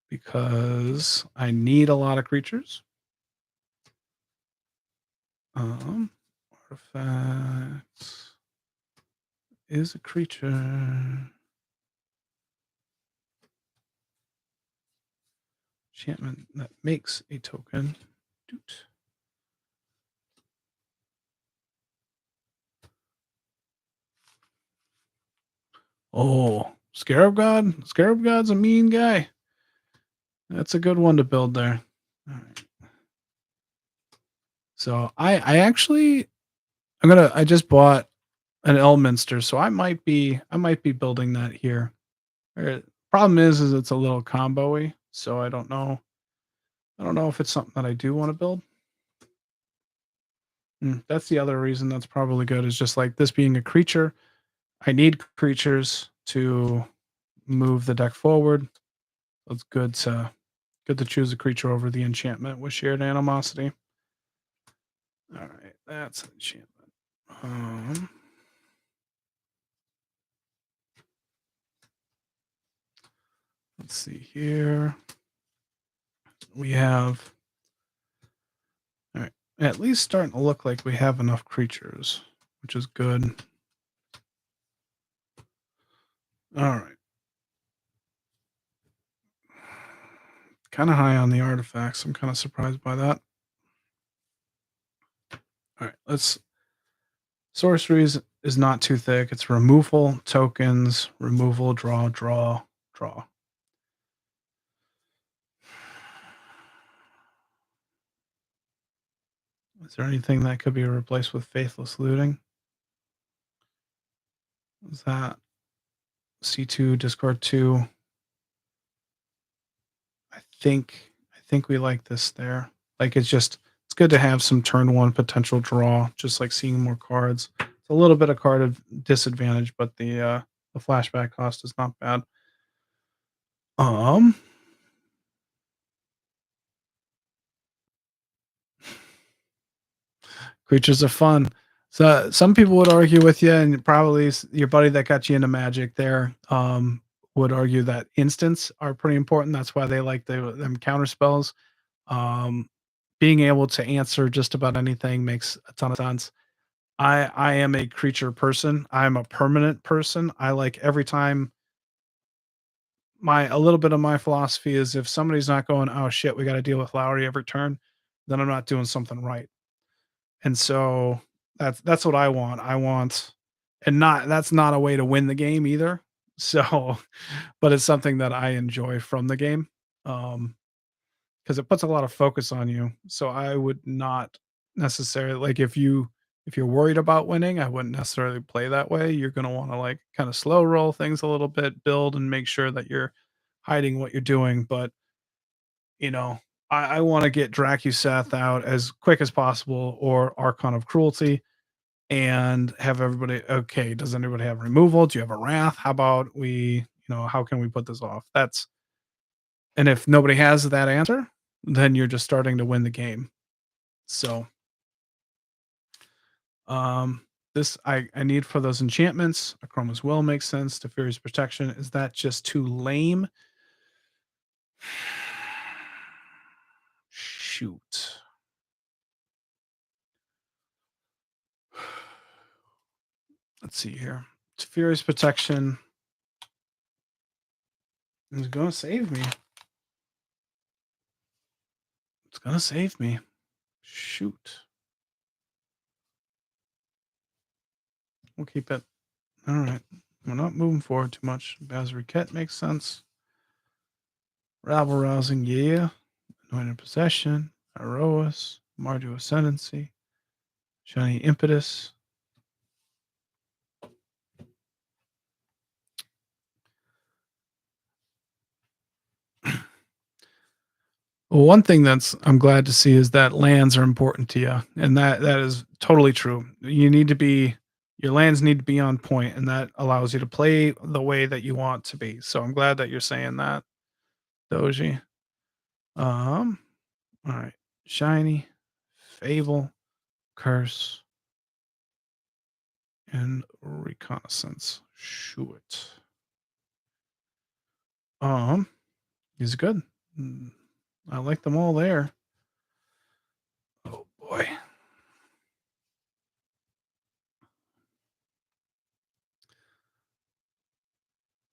Because I need a lot of creatures. Artifacts is a creature. Enchantment that makes a token. Doot. Oh, Scarab God? Scarab God's a mean guy. That's a good one to build there. All right. So I actually I just bought an Elminster, so I might be building that here. Problem is it's a little combo-y, so I don't know. I don't know if it's something that I do want to build. That's the other reason that's probably good is just like this being a creature. I need creatures to move the deck forward. It's good to choose a creature over the enchantment with shared animosity. All right, that's an enchantment. Let's see here. We have all right, at least starting to look like we have enough creatures, which is good. All right. Kind of high on the artifacts. I'm kind of surprised by that. All right, let's. Sorceries is not too thick. It's removal, tokens, removal, draw, draw, draw. Is there anything that could be replaced with Faithless Looting? Is that C2, discard 2? I think we like this there. Like it's good to have some turn 1 potential draw, just like seeing more cards. It's a little bit of card of disadvantage, but the flashback cost is not bad. Creatures are fun. So some people would argue with you, and probably your buddy that got you into Magic there would argue that instants are pretty important. That's why they like them counter spells. Um, Being able to answer just about anything makes a ton of sense. I am a creature person. I'm a permanent person. I like every time my a little bit of my philosophy is if somebody's not going, oh shit, we got to deal with Lowry every turn, then I'm not doing something right. And so that's what I want. I want and not that's not a way to win the game either. So, but it's something that I enjoy from the game. Because it puts a lot of focus on you. So I would not necessarily like if you're worried about winning, I wouldn't necessarily play that way. You're gonna want to like kind of slow roll things a little bit, build and make sure that you're hiding what you're doing. But you know, I want to get Dracuseth out as quick as possible or Archon of Cruelty and have everybody okay. Does anybody have removal? Do you have a wrath? How about how can we put this off? That's and if nobody has that answer, then you're just starting to win the game. So, um, this I need for those enchantments. Akroma's Will makes sense. Teferi's Protection. Is that just too lame? Shoot. Let's see here. Teferi's Protection is gonna save me. It's gonna save me. Shoot. We'll keep it. All right. We're not moving forward too much. Bazriket makes sense. Rabble Rousing, yeah. Anointed Possession. Aroas. Mardu Ascendancy. Shiny Impetus. Well, one thing that's I'm glad to see is that lands are important to you, and that is totally true. You need to be your lands need to be on point, and that allows you to play the way that you want to be. So I'm glad that you're saying that, Doji. Um, all right, shiny, fable, curse, and reconnaissance. Shoot. Um, he's good. I like them all there. Oh boy.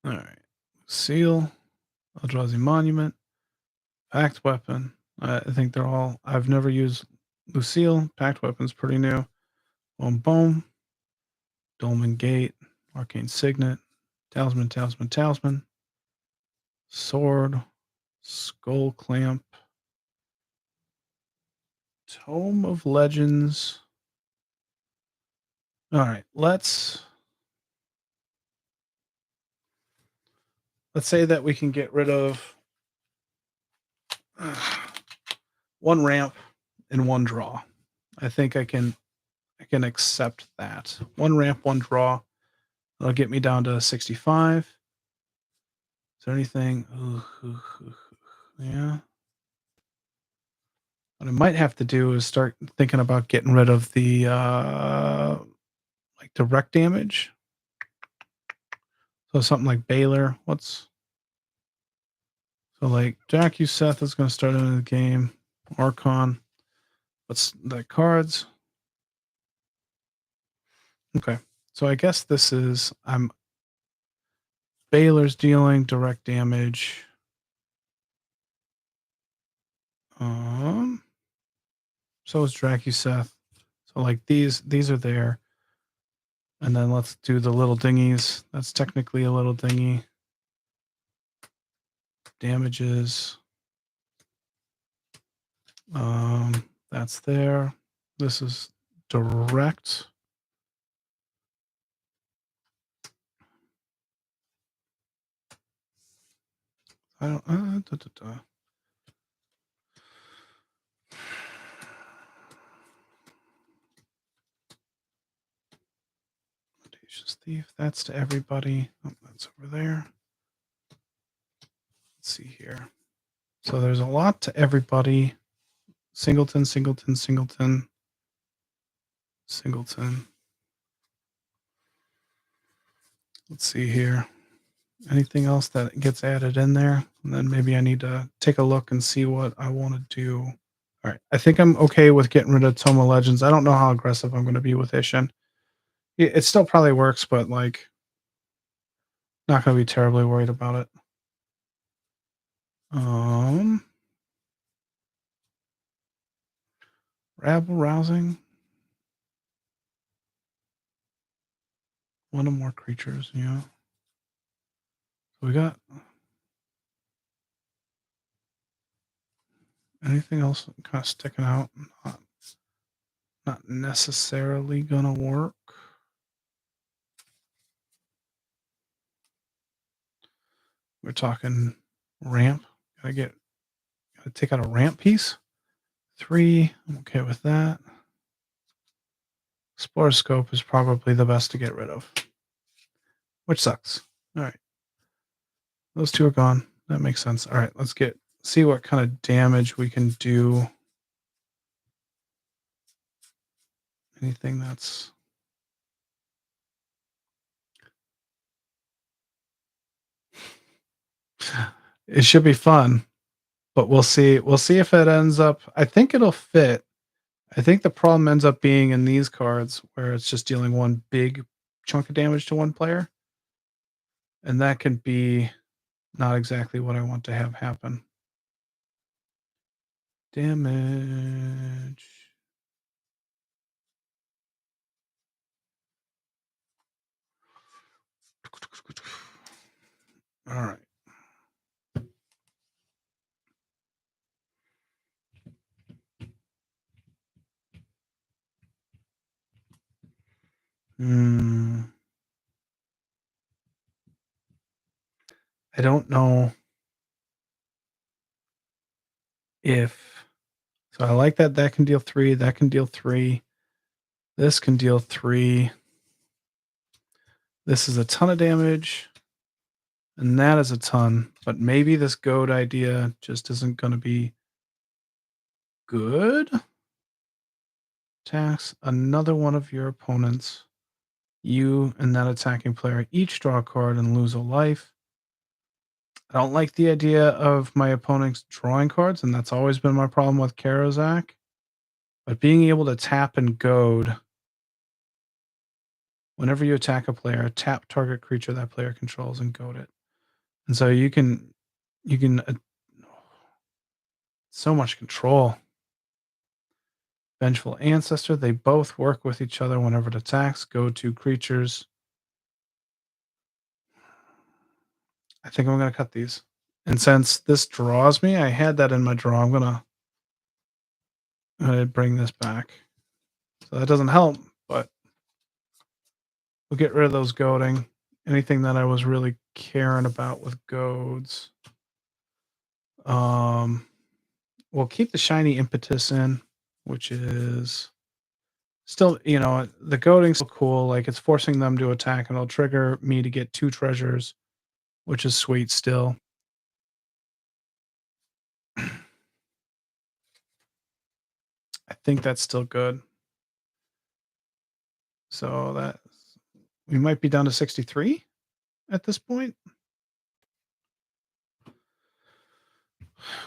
All right. Seal, Eldrazi Monument, Pact Weapon. I think they're all. I've never used Lucille. Pact Weapon's pretty new. Boom, boom. Dolmen Gate, Arcane Signet, Talisman, Talisman, Talisman, Sword, Skull Clamp, Tome of Legends. All right, let's say that we can get rid of one ramp and one draw. I think I can accept that. One ramp, one draw. That'll get me down to 65. Is there anything? Yeah. What I might have to do is start thinking about getting rid of the like direct damage. So something like Baylor. So like Seth is going to start into the game. Archon. What's the cards? Okay. So I guess this is Baylor's dealing direct damage. So is Seth. So like these are there. And then let's do the little dinghies. That's technically a little dinghy. Damages. That's there. This is direct. I don't. Audacious Thief. That's to everybody. Oh, that's over there. Let's see here. So there's a lot to everybody. Singleton, Singleton, Singleton. Singleton. Let's see here. Anything else that gets added in there? And then maybe I need to take a look and see what I want to do. All right. I think I'm okay with getting rid of Tome of Legends. I don't know how aggressive I'm going to be with Isshin. It still probably works, but like, not going to be terribly worried about it. Rabble rousing. One or more creatures, yeah. So we got anything else kind of sticking out? Not necessarily gonna work. We're talking ramp. Gotta take out a ramp piece. 3. I'm okay with that. Spore Scope is probably the best to get rid of, which sucks. All right. Those 2 are gone. That makes sense. All right, let's see what kind of damage we can do. Anything that's it should be fun, but we'll see. We'll see if it ends up. I think it'll fit. I think the problem ends up being in these cards where it's just dealing one big chunk of damage to one player. And that can be not exactly what I want to have happen. Damage. All right. I don't know if. So I like that. That can deal 3. That can deal 3. This can deal 3. This is a ton of damage. And that is a ton. But maybe this goad idea just isn't going to be good. Tax another one of your opponents. You and that attacking player each draw a card and lose a life. I don't like the idea of my opponents drawing cards, and that's always been my problem with Karozak. But being able to tap and goad, whenever you attack a player, tap target creature that player controls and goad it. And so you can so much control. Vengeful Ancestor, they both work with each other whenever it attacks. Go to creatures. I think I'm going to cut these. And since this draws me, I had that in my draw. I'm going to bring this back. So that doesn't help, but we'll get rid of those goading. Anything that I was really caring about with goads. We'll keep the shiny impetus in, which is still, the goading's still cool. Like, it's forcing them to attack, and it'll trigger me to get 2 treasures, which is sweet still. I think that's still good. So that we might be down to 63 at this point,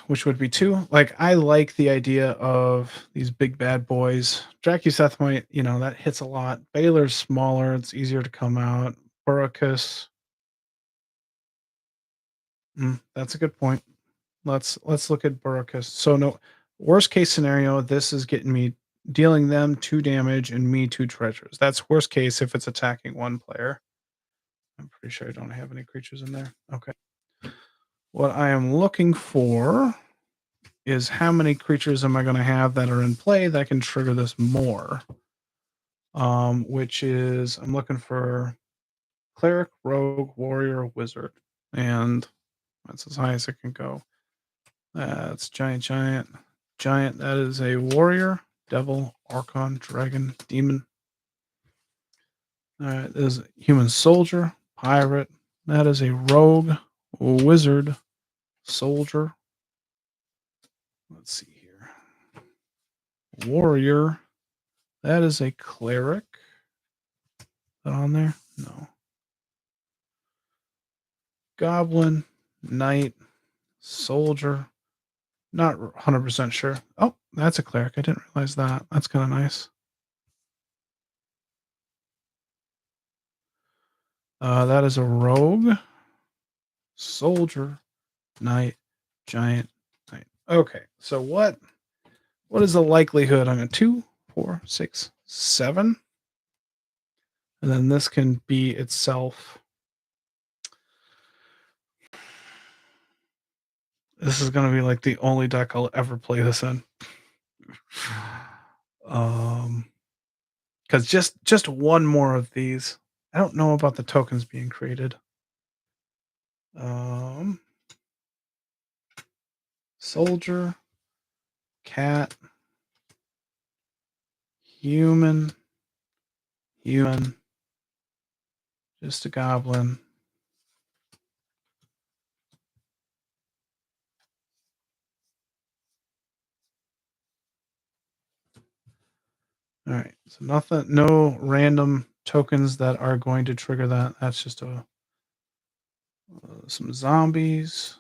which would be 2. Like, I like the idea of these big bad boys. Dracuseth might, that hits a lot. Baylor's smaller. It's easier to come out. Burricus. That's a good point. Let's look at Burricus. So no, worst case scenario, this is getting me dealing them 2 damage and me 2 treasures. That's worst case if it's attacking one player. I'm pretty sure I don't have any creatures in there. Okay. What I am looking for is how many creatures am I going to have that are in play that can trigger this more? Which is, I'm looking for cleric, rogue, warrior, wizard, and that's as high as it can go. That's giant. That is a warrior, devil, archon, dragon, demon. All right, there's a human soldier, pirate. That is a rogue, wizard, soldier. Let's see here. Warrior. That is a cleric. Is that on there? No. Goblin, knight, soldier. Not 100% sure. Oh, that's a cleric. I didn't realize that. That's kind of nice. That is a rogue, soldier, knight, giant, knight. Okay, so what is the likelihood? I'm at 2, 4, 6, 7. And then this can be itself. This is going to be like the only deck I'll ever play this in. Because just one more of these. I don't know about the tokens being created. Soldier, cat, human, just a goblin. All right, so nothing, no random tokens that are going to trigger that. That's just some zombies.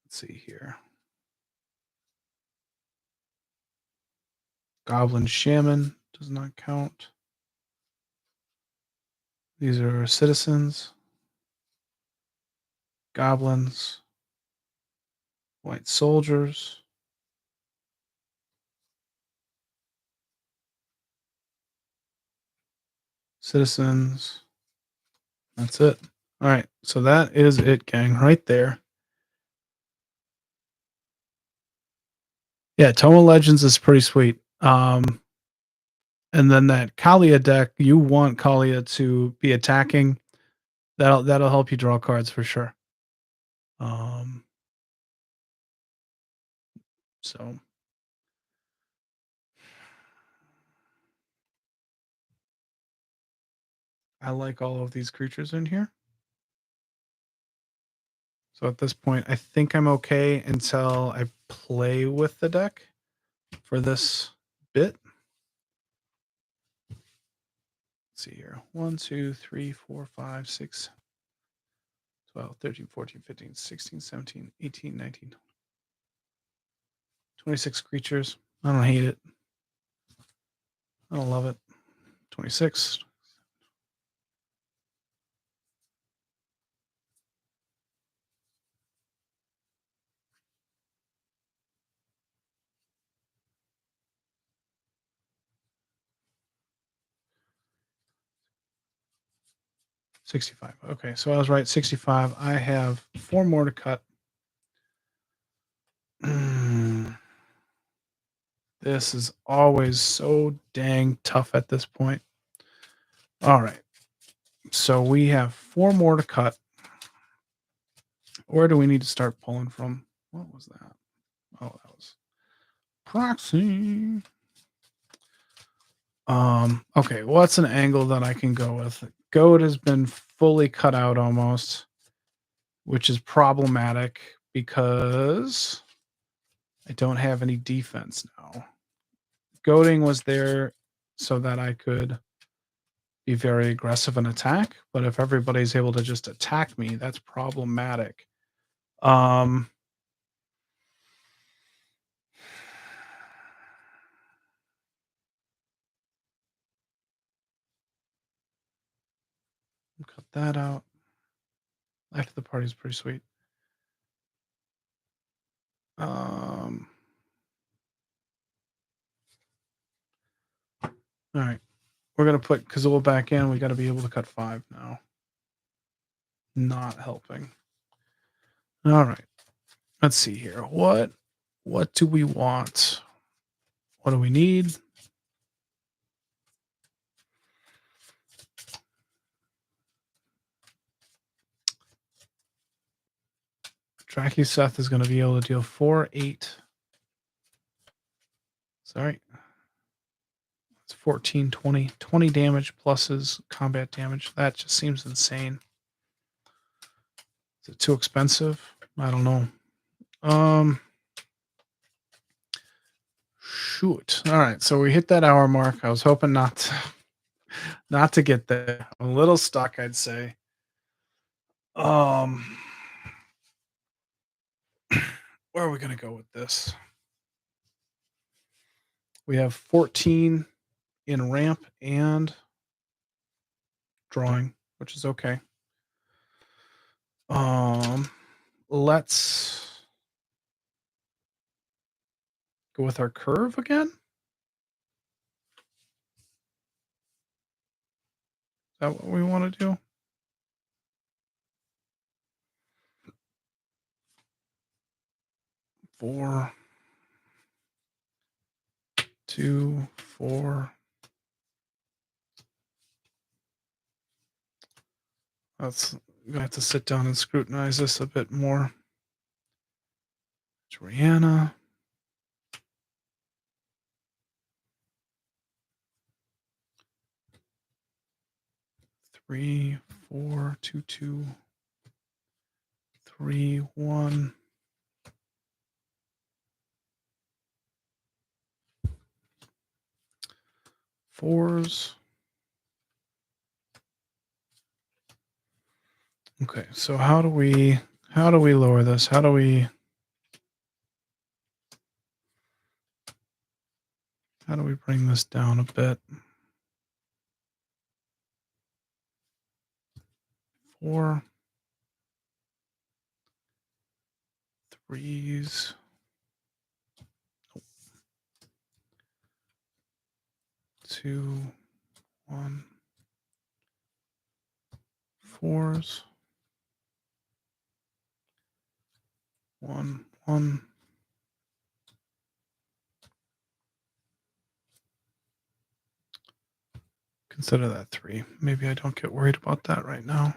Let's see here. Goblin Shaman does not count. These are citizens, goblins, white soldiers, citizens. That's it. All right, so that is it, gang, right there. Yeah, Tome of Legends is pretty sweet. And then that Kalia deck, you want Kalia to be attacking. That'll help you draw cards for sure. So I like all of these creatures in here. So at this point, I think I'm okay until I play with the deck for this bit. Let's see here. 1, 2, 3, 4, 5, 6, 12, 13, 14, 15, 16, 17, 18, 19, 26 creatures. I don't hate it. I don't love it. 26. $65. Okay, so I was right. 65. I have 4 more to cut. This is always so dang tough at this point. All right. So we have 4 more to cut. Where do we need to start pulling from? What was that? Oh, that was proxy. Okay, what's an angle that I can go with? Goat has been fully cut out almost, which is problematic because I don't have any defense now. Goading was there so that I could be very aggressive and attack, but if everybody's able to just attack me, that's problematic. Cut that out. Life of the party is pretty sweet. All right. We're going to put Kazul back in. We got to be able to cut 5 now. Not helping. All right. Let's see here. What do we want? What do we need? Tracky Seth is going to be able to deal 4, 8. Sorry. It's 14, 20. 20 damage plus his combat damage. That just seems insane. Is it too expensive? I don't know. Shoot. All right, so we hit that hour mark. I was hoping not to get there. I'm a little stuck, I'd say. Um, where are we gonna go with this? We have 14 in ramp and drawing, which is okay. Um, let's go with our curve again. Is that what we want to do? 4, 2, 4. That's gonna have to sit down and scrutinize this a bit more. Joanna. 3, 4, 2, 2, 3, 1. Fours. Okay, so how do we lower this? How do we bring this down a bit? 4 threes. 2, 1. Fours. 1, 1. Consider that 3. Maybe I don't get worried about that right now.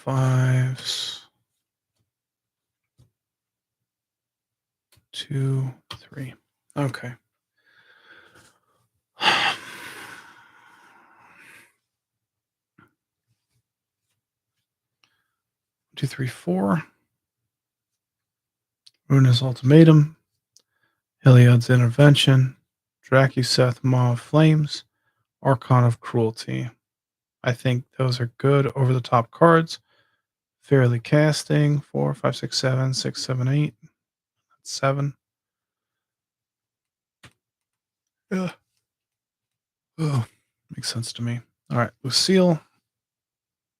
5s. 2, 3. Okay. 2, 3, 4. Runa's Ultimatum. Heliod's Intervention. Dracuseth Maw of Flames. Archon of Cruelty. I think those are good over the top cards. Fairly Casting. 4, 5, 6, 7, 6, 7, 8. That's 7. Yeah. Oh, makes sense to me. All right. Lucille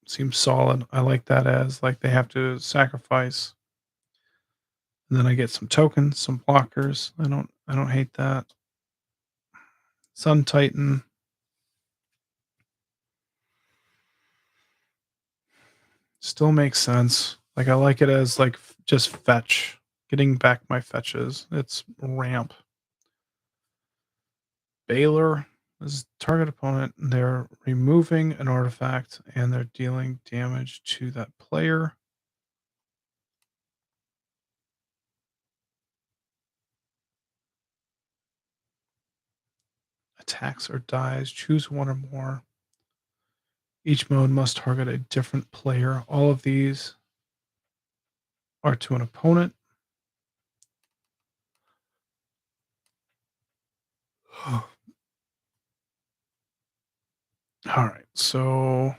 seems solid. I like that as like they have to sacrifice. And then I get some tokens, some blockers. I don't hate that. Sun Titan. Still makes sense. Like I like it as like just fetch. Getting back my fetches. It's ramp. Baylor is target opponent. They're removing an artifact and they're dealing damage to that player. Attacks or dies. Choose one or more. Each mode must target a different player. All of these are to an opponent. All right. So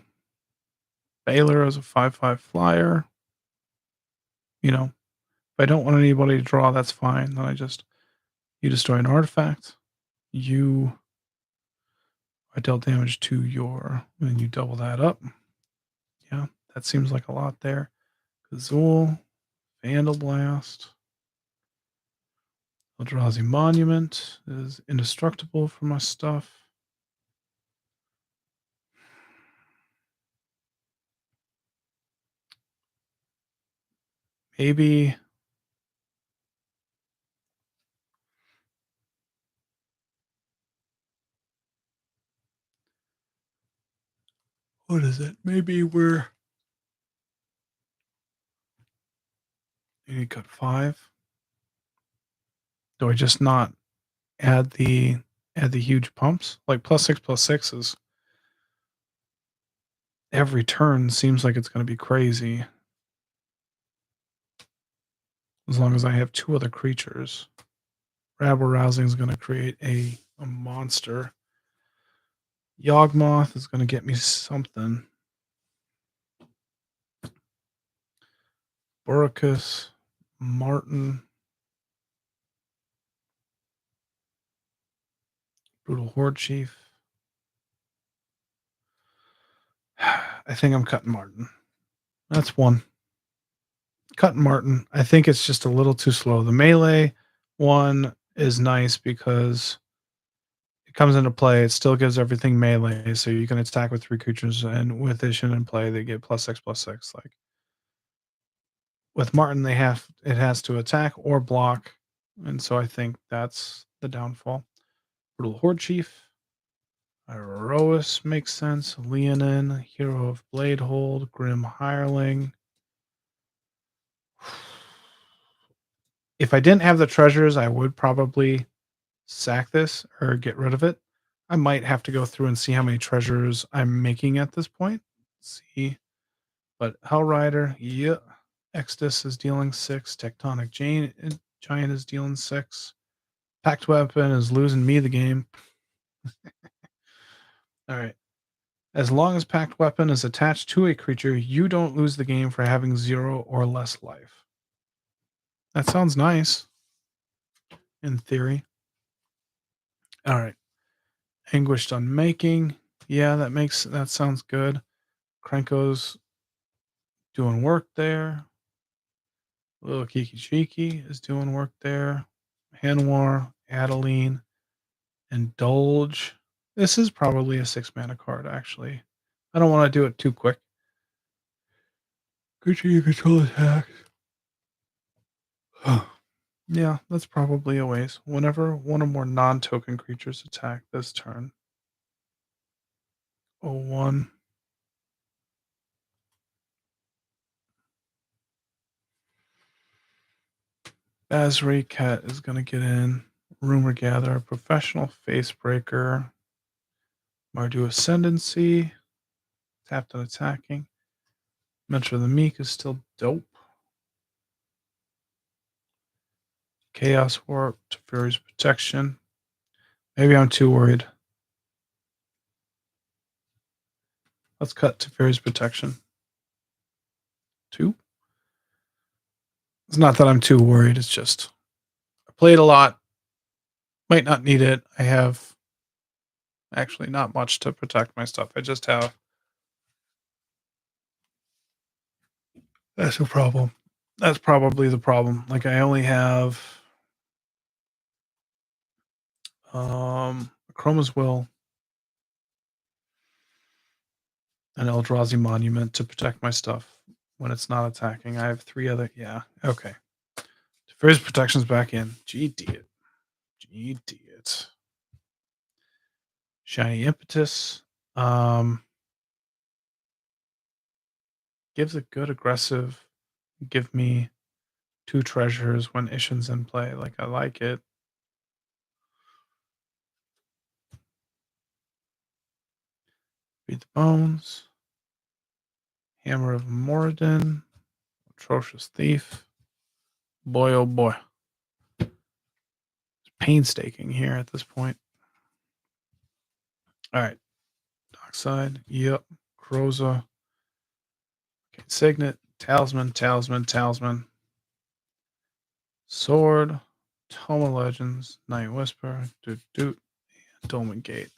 Baylor is a 5/5 flyer. You know, if I don't want anybody to draw, that's fine. Then you destroy an artifact. I dealt damage to and you double that up. Yeah, that seems like a lot there. Kazul, Vandal Blast. Eldrazi Monument is indestructible for my stuff. Maybe what is it? Maybe you need to cut 5. Do I just not add the huge pumps? Like +6/+6 is every turn seems like it's going to be crazy. As long as I have 2 other creatures. Rabble Rousing is going to create a monster. Yawgmoth is going to get me something. Burricus, Martin, Brutal Horde Chief. I think I'm cutting Martin. That's one. Cutting Martin. I think it's just a little too slow. The melee one is nice because it comes into play. It still gives everything melee, so you can attack with 3 creatures, and with Isshin in play, they get +6/+6. Like with Martin, it has to attack or block, and so I think that's the downfall. Brutal Horde Chief. Iroas makes sense. Leonin, Hero of Bladehold, Grim Hireling. If I didn't have the treasures, I would probably sack this or get rid of it. I might have to go through and see how many treasures I'm making at this point. Let's see. But Hellrider, yeah. Exodus is dealing 6. Tectonic Giant is dealing 6. Pact Weapon is losing me the game. All right. As long as Pact Weapon is attached to a creature, you don't lose the game for having 0 or less life. That sounds nice. In theory. All right. Anguished Unmaking. Yeah, that sounds good. Krenko's doing work there. Little Kiki Chiki is doing work there. Hanwar, Adeline, Indulge. This is probably a 6-mana card, actually. I don't want to do it too quick. Creature you control attacks. Yeah, that's probably a waste. Whenever one or more non-token creatures attack this turn. 01. Basri Cat is going to get in. Rumor Gatherer, Professional Facebreaker, Mardu Ascendancy, tapped and attacking. Mentor of the Meek is still dope. Chaos Warp, Teferi's Protection. Maybe I'm too worried. Let's cut Teferi's Protection. 2. It's not that I'm too worried. It's just I played a lot. Might not need it. I have actually not much to protect my stuff. I just have. That's the problem. That's probably the problem. Like I only have Chroma's Will, an Eldrazi Monument to protect my stuff when it's not attacking. I have 3 other. Yeah. Okay. Teferi's Protection's back in. GD it. GD it. Shiny Impetus. Gives a good aggressive. Give me 2 treasures when Isshin's in play. Like I like it. Beat the Bones. Hammer of Moradin. Atrocious Thief. Boy, oh boy. It's painstaking here at this point. All right. Dockside. Yep. Croza. Okay. Signet. Talisman. Talisman. Talisman. Sword. Toma Legends. Night Whisper. Doot Doot. And Dolmen Gate.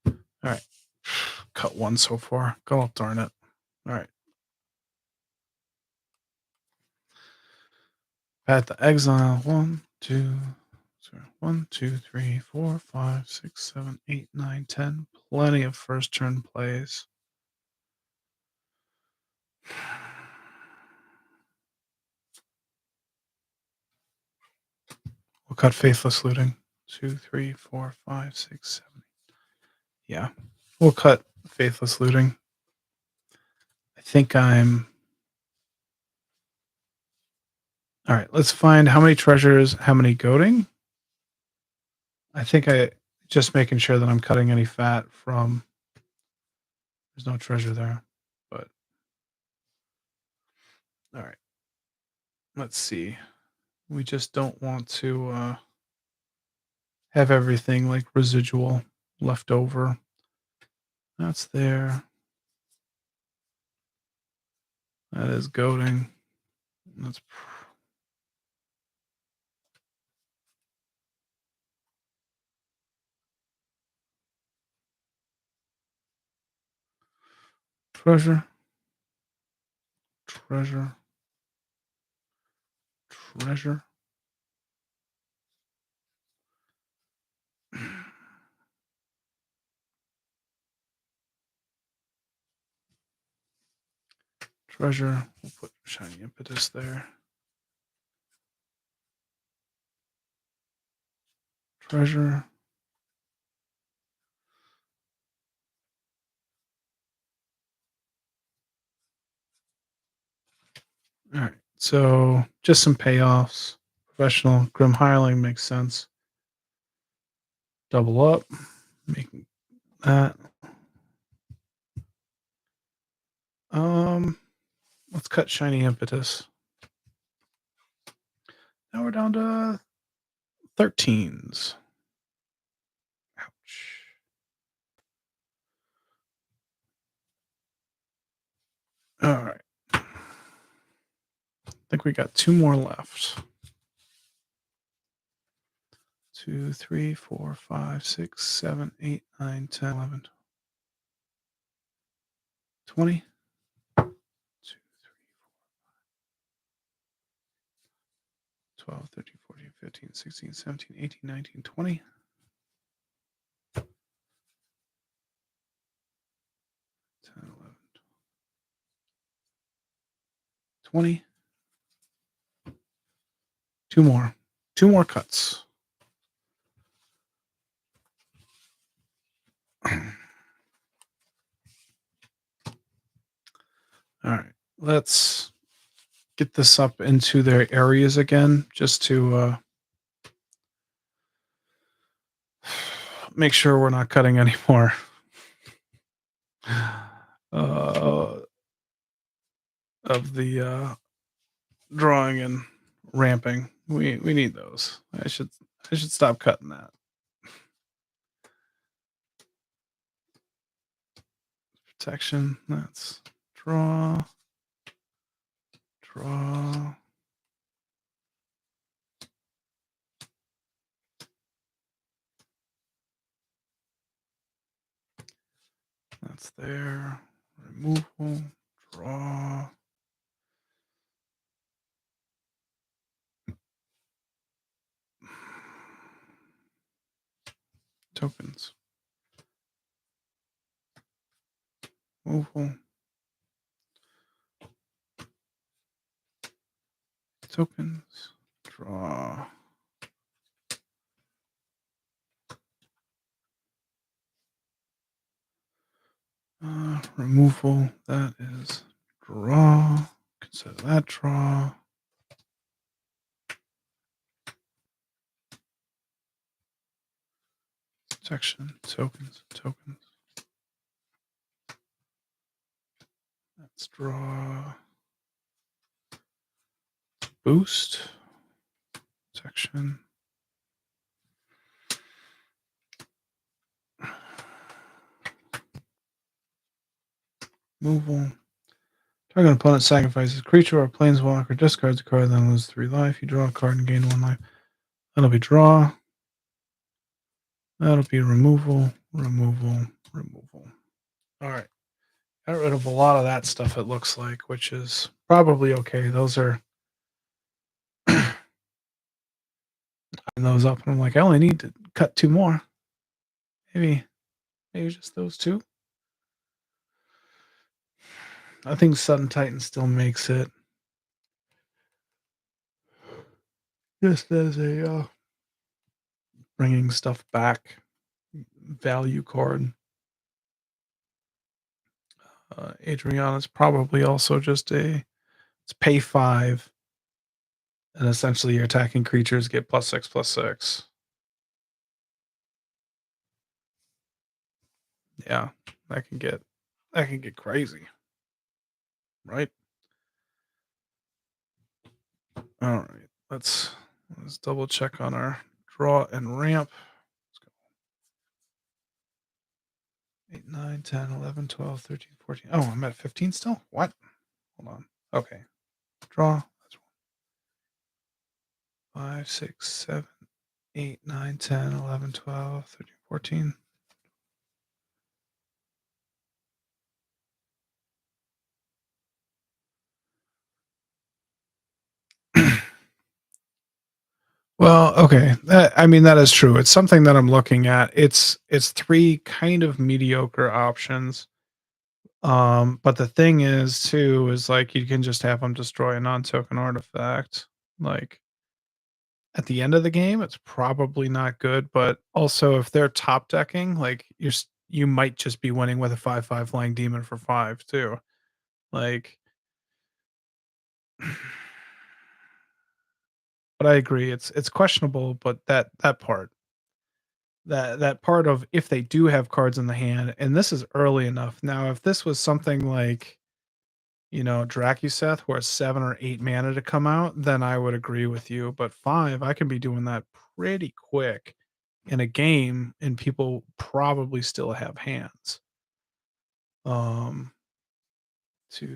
All right. Cut 1 so far. God darn it. All right. At the exile. 1, 2, 1, 2, 3, 4, 5, 6, 7, 8, 9, 10. Plenty of first turn plays. We'll cut Faithless Looting. 2, 3, 4, 5, 6, 7. Yeah. We'll cut Faithless Looting. I think I'm. All right. Let's find how many treasures, how many goading. I think I just making sure that I'm cutting any fat from. There's no treasure there, but. All right. Let's see. We just don't want to. have everything like residual left over. That's there. That is goading. That's treasure. Treasure. Treasure. Treasure. We'll put shiny impetus there. Treasure. All right. So just some payoffs. Professional Grim Hireling makes sense. Double up. Making that. Let's cut shiny impetus. Now we're down to 13s. Ouch. All right. I think we got 2 more left. 2, 3, 4, 5, 6, 7, 8, 9, 10, 11, 20. 2, 3, 12, 13, 14, 15, 16, 17, 18, 19, 20. 10, 11, 20. 2 more. 2 more cuts. All right. Let's get this up into their areas again just to make sure we're not cutting any more of the drawing and ramping. We need those. I should stop cutting that. Protection. That's draw. Draw. That's there. Removal. Draw. Tokens. Removal. Tokens. Draw. Removal. That is draw. Consider that draw. Protection. Tokens. Tokens. Let's draw. Boost. Section. Removal. Target opponent sacrifices a creature or a planeswalker, discards a card, then loses 3 life. You draw a card and gain 1 life. That'll be draw. That'll be removal, removal, removal. All right. Got rid of a lot of that stuff, it looks like, which is probably okay. Those are those up, and I'm like, I only need to cut 2 more. Maybe just those 2. I think Sudden Titan still makes it. Just as a bringing stuff back value card. Adriana's probably also just it's pay 5, and essentially your attacking creatures get +6/+6. Yeah, that can get crazy, right? All right, let's double check on our draw and ramp. 8, 9, 10, 11, 12, 13, 14. Oh, I'm at 15 still? What? Hold on. Okay. Draw. That's 5, 6, 7, 8, 9, 10, 11, 12, 13, 14. Well, okay. I mean, that is true. It's something that I'm looking at. It's three kind of mediocre options. But the thing is too, is like you can just have them destroy a non-token artifact. Like at the end of the game, it's probably not good, but also if they're top decking, like you might just be winning with a 5/5 flying demon for 5 too. Like but I agree, it's questionable, but that part that part of if they do have cards in the hand, and this is early enough. Now, if this was something like, Dracuseth, where it's 7 or 8 mana to come out, then I would agree with you. But 5, I can be doing that pretty quick in a game, and people probably still have hands. 2,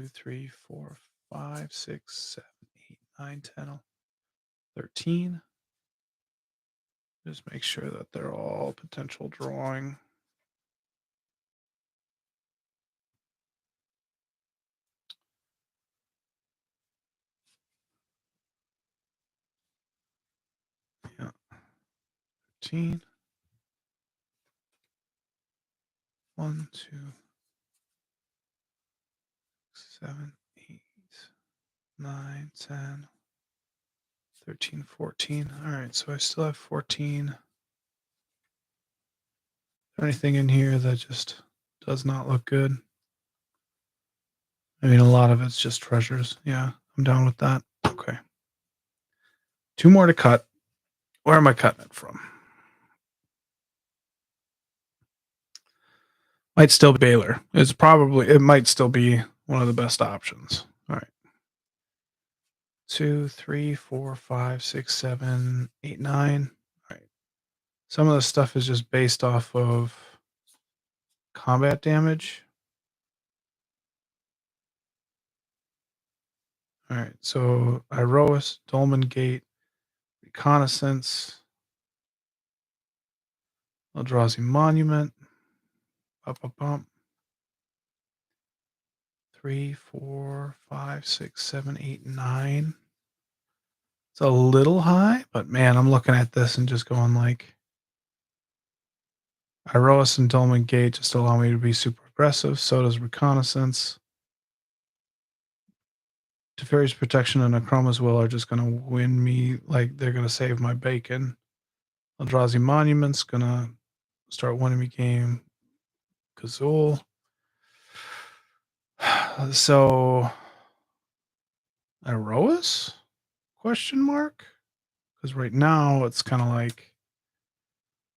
3, 4, 5, 6, 7, 8, 9, 10, 13. Just make sure that they're all potential drawing. Yeah, 13. 1, 2, 7, 8, 9, 10, 13, 14. All right, so I still have 14. Anything in here that just does not look good? I mean, a lot of it's just treasures. Yeah, I'm down with that. Okay. 2 more to cut. Where am I cutting it from? Might still be Baylor. It might still be one of the best options. All right. 2, 3, 4, 5, 6, 7, 8, 9. All right. Some of the stuff is just based off of combat damage. All right. So Iroas, Dolmen Gate, Reconnaissance, Eldrazi Monument. Up, bump. 3, 4, 5, 6, 7, 8, 9. It's a little high, but man, I'm looking at this and just going like, Iroas and Dolmen Gate just allow me to be super aggressive. So does Reconnaissance. Teferi's Protection and Akroma's Will are just going to win me. Like, they're going to save my bacon. Eldrazi Monument's going to start winning me game. Kazul. So, Iroas? Question mark? Because right now it's kind of like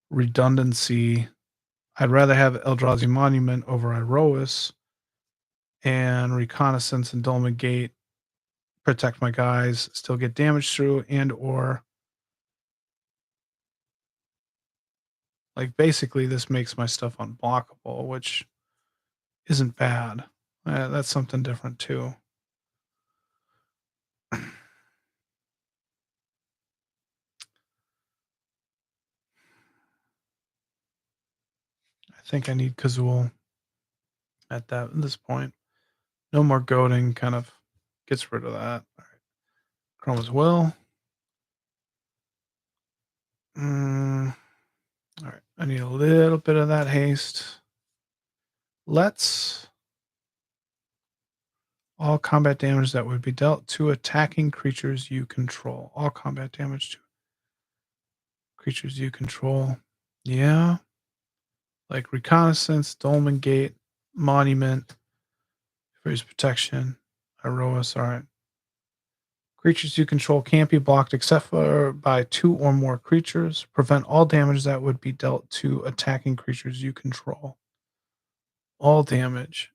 redundancy. I'd rather have Eldrazi Monument over Iroas and Reconnaissance and Dolmen Gate protect my guys, still get damage through, and or like basically this makes my stuff unblockable, which isn't bad. That's something different too. I think I need Kazul at this point. No more goading kind of gets rid of that. All right. Chrome as well. All right. I need a little bit of that haste. Let's all combat damage that would be dealt to attacking creatures you control. All combat damage to creatures you control. Yeah. Like Reconnaissance, Dolmen Gate, Monument, Freeze Protection, Iroas. All right. Creatures you control can't be blocked except for by 2 or more creatures. Prevent all damage that would be dealt to attacking creatures you control. All damage.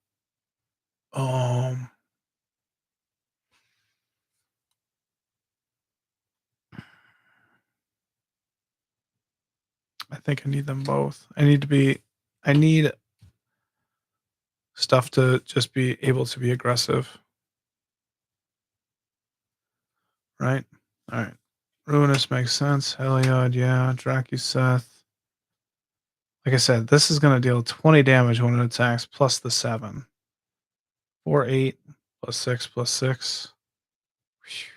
Um, I think I need them both. I need stuff to just be able to be aggressive, right? All right. Ruinous makes sense. Heliod, yeah. Dracuseth. Like I said, this is going to deal 20 damage when it attacks, plus the 7. 4, 8, plus 6, plus 6. Phew.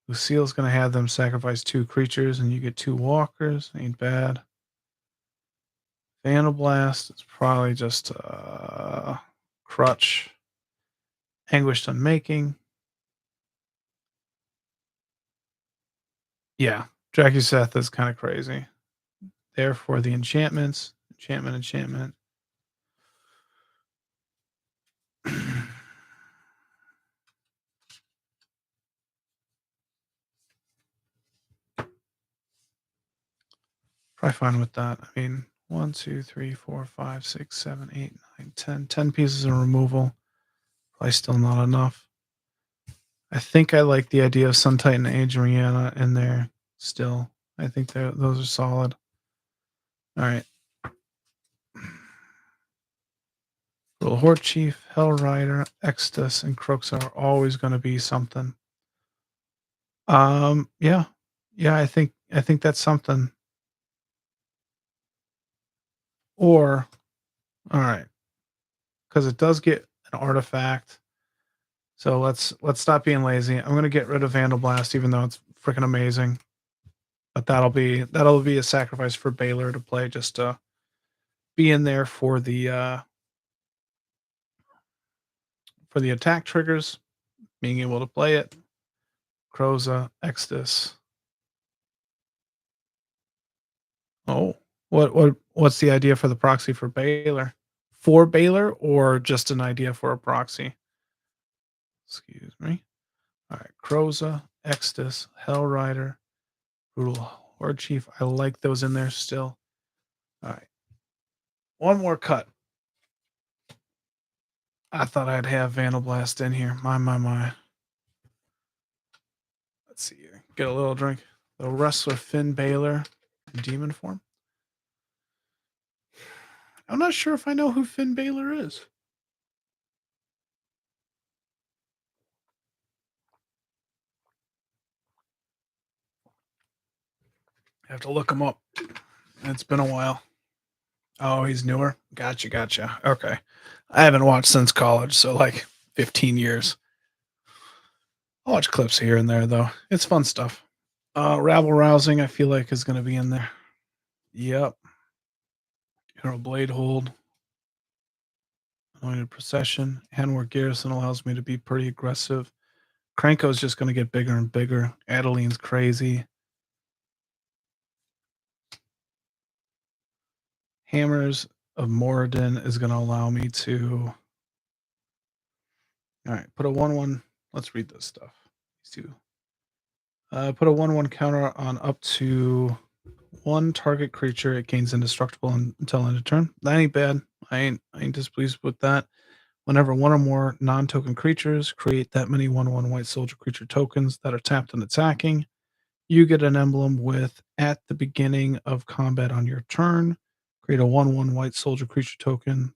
Lucille's going to have them sacrifice 2 creatures, and you get 2 walkers. Ain't bad. Blast. It's probably just Crutch. Anguished Unmaking. Yeah, Dracuseth is kind of crazy. Therefore, the enchantments. Enchantment. Probably fine with that. I mean, 1, 2, 3, 4, 5, 6, 7, 8, 9, 10. 10 pieces of removal. Probably still not enough. I think I like the idea of Sun Titan Adriana in there still. I think those are solid. All right. Little Horde Chief, Hell Rider, Extus, and Crooks are always going to be something. Yeah. Yeah, I think that's something. Or, all right, because it does get an artifact. So let's stop being lazy. I'm gonna get rid of Vandal Blast, even though it's freaking amazing. But that'll be a sacrifice for Baylor to play, just to be in there for the attack triggers, being able to play it. Croza, Extus. Oh, what's the idea for the proxy for Baylor? For Baylor, or just an idea for a proxy? Excuse me. All right, Croza, Extus, Hell Rider, Brutal Horde Chief. I like those in there still. All right. One more cut. I thought I'd have Vandal Blast in here. My. Let's see here. Get a little drink. The Wrestler Finn Balor in demon form. I'm not sure if I know who Finn Balor is. I have to look him up. It's been a while. Oh, he's newer? Gotcha. Okay. I haven't watched since college, so like 15 years. I'll watch clips here and there, though. It's fun stuff. Rabble Rousing, I feel like, is going to be in there. Yep. Blade Hold. Anointed Procession. Handwork Garrison allows me to be pretty aggressive. Kranko's just going to get bigger and bigger. Adeline's crazy. Hammers of Moradin is going to allow me to... All right, put a 1/1. Let's read this stuff. These two. Put a 1/1 counter on up to 1 target creature. It gains indestructible until end of turn. That ain't bad. I ain't displeased with that. Whenever 1 or more non-token creatures create that many 1/1 white soldier creature tokens that are tapped and attacking, you get an emblem with at the beginning of combat on your turn. Create a 1/1 white soldier creature token,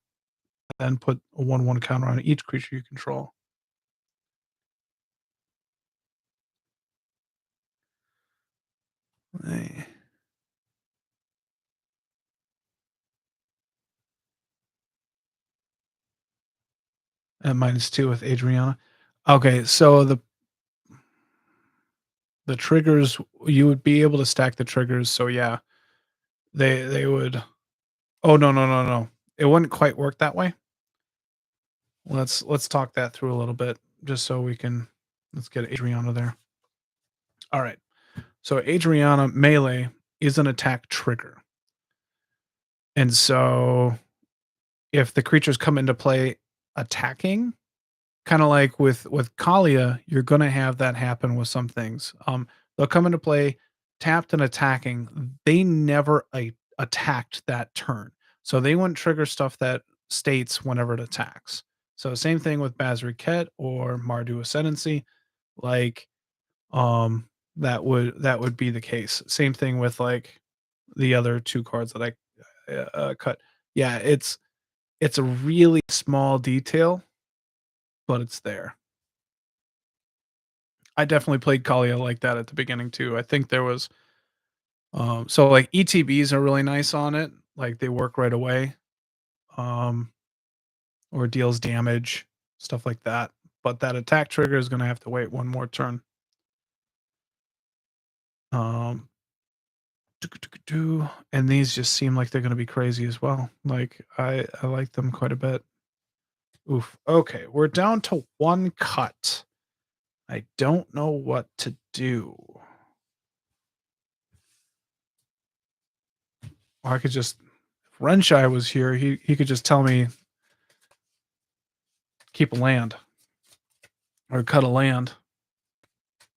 then put a 1/1 counter on each creature you control. Hey. And -2 with Adriana. Okay, so the triggers, you would be able to stack the triggers. So yeah, they would. Oh no. It wouldn't quite work that way. Let's talk that through a little bit, just so we can. Let's get Adriana there. All right. So Adriana melee is an attack trigger. And so if the creatures come into play attacking, kind of like with Kalia, you're going to have that happen with some things. They'll come into play tapped and attacking. They never attacked that turn. So they wouldn't trigger stuff that states whenever it attacks. So same thing with Bazriket or Mardu Ascendancy. Like that would be the case. Same thing with like the other 2 cards that I cut. Yeah, it's It's a really small detail, but it's there. I definitely played Kalia like that at the beginning too. I think there was so like ETBs are really nice on it. Like they work right away. Um or deals damage, stuff like that. But that attack trigger is gonna have to wait one more turn. Um and these just seem like they're gonna be crazy as well. Like I like them quite a bit. Oof. Okay, we're down to one cut. I don't know what to do. Or I could just if Renshai was here, he could just tell me keep a land or cut a land.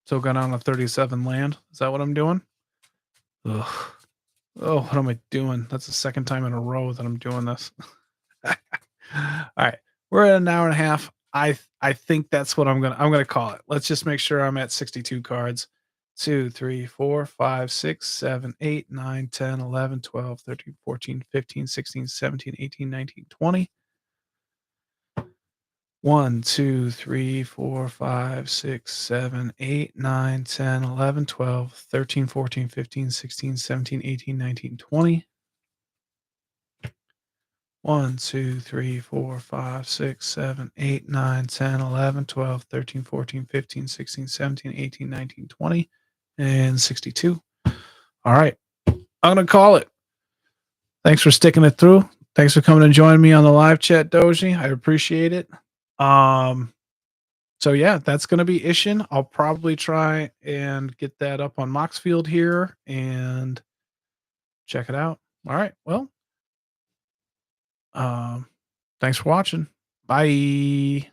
So go down to 37 land. Is that what I'm doing? Ugh. Oh, what am I doing? That's the second time in a row that I'm doing this. All right. We're at an hour and a half. I think that's what I'm gonna call it. Let's just make sure I'm at 62 cards. 2, 3, 4, 5, 6, 7, 8, 9, 10, 11, 12, 13, 14, 15, 16, 17, 18, 19, 20. 1, 2, 3, 4, 5, 6, 7, 8, 9, 10, 11, 12, 13, 14, 15, 16, 17, 18, 19, 20. 1, 2, 3, 4, 5, 6, 7, 8, 9, 10, 11, 12, 13, 14, 15, 16, 17, 18, 19, 20, and 62. All right. I'm going to call it. Thanks for sticking it through. Thanks for coming and joining me on the live chat, Doji. I appreciate it. So yeah, that's going to be Isshin. I'll probably try and get that up on Moxfield here and check it out. All right. Well, um, thanks for watching. Bye.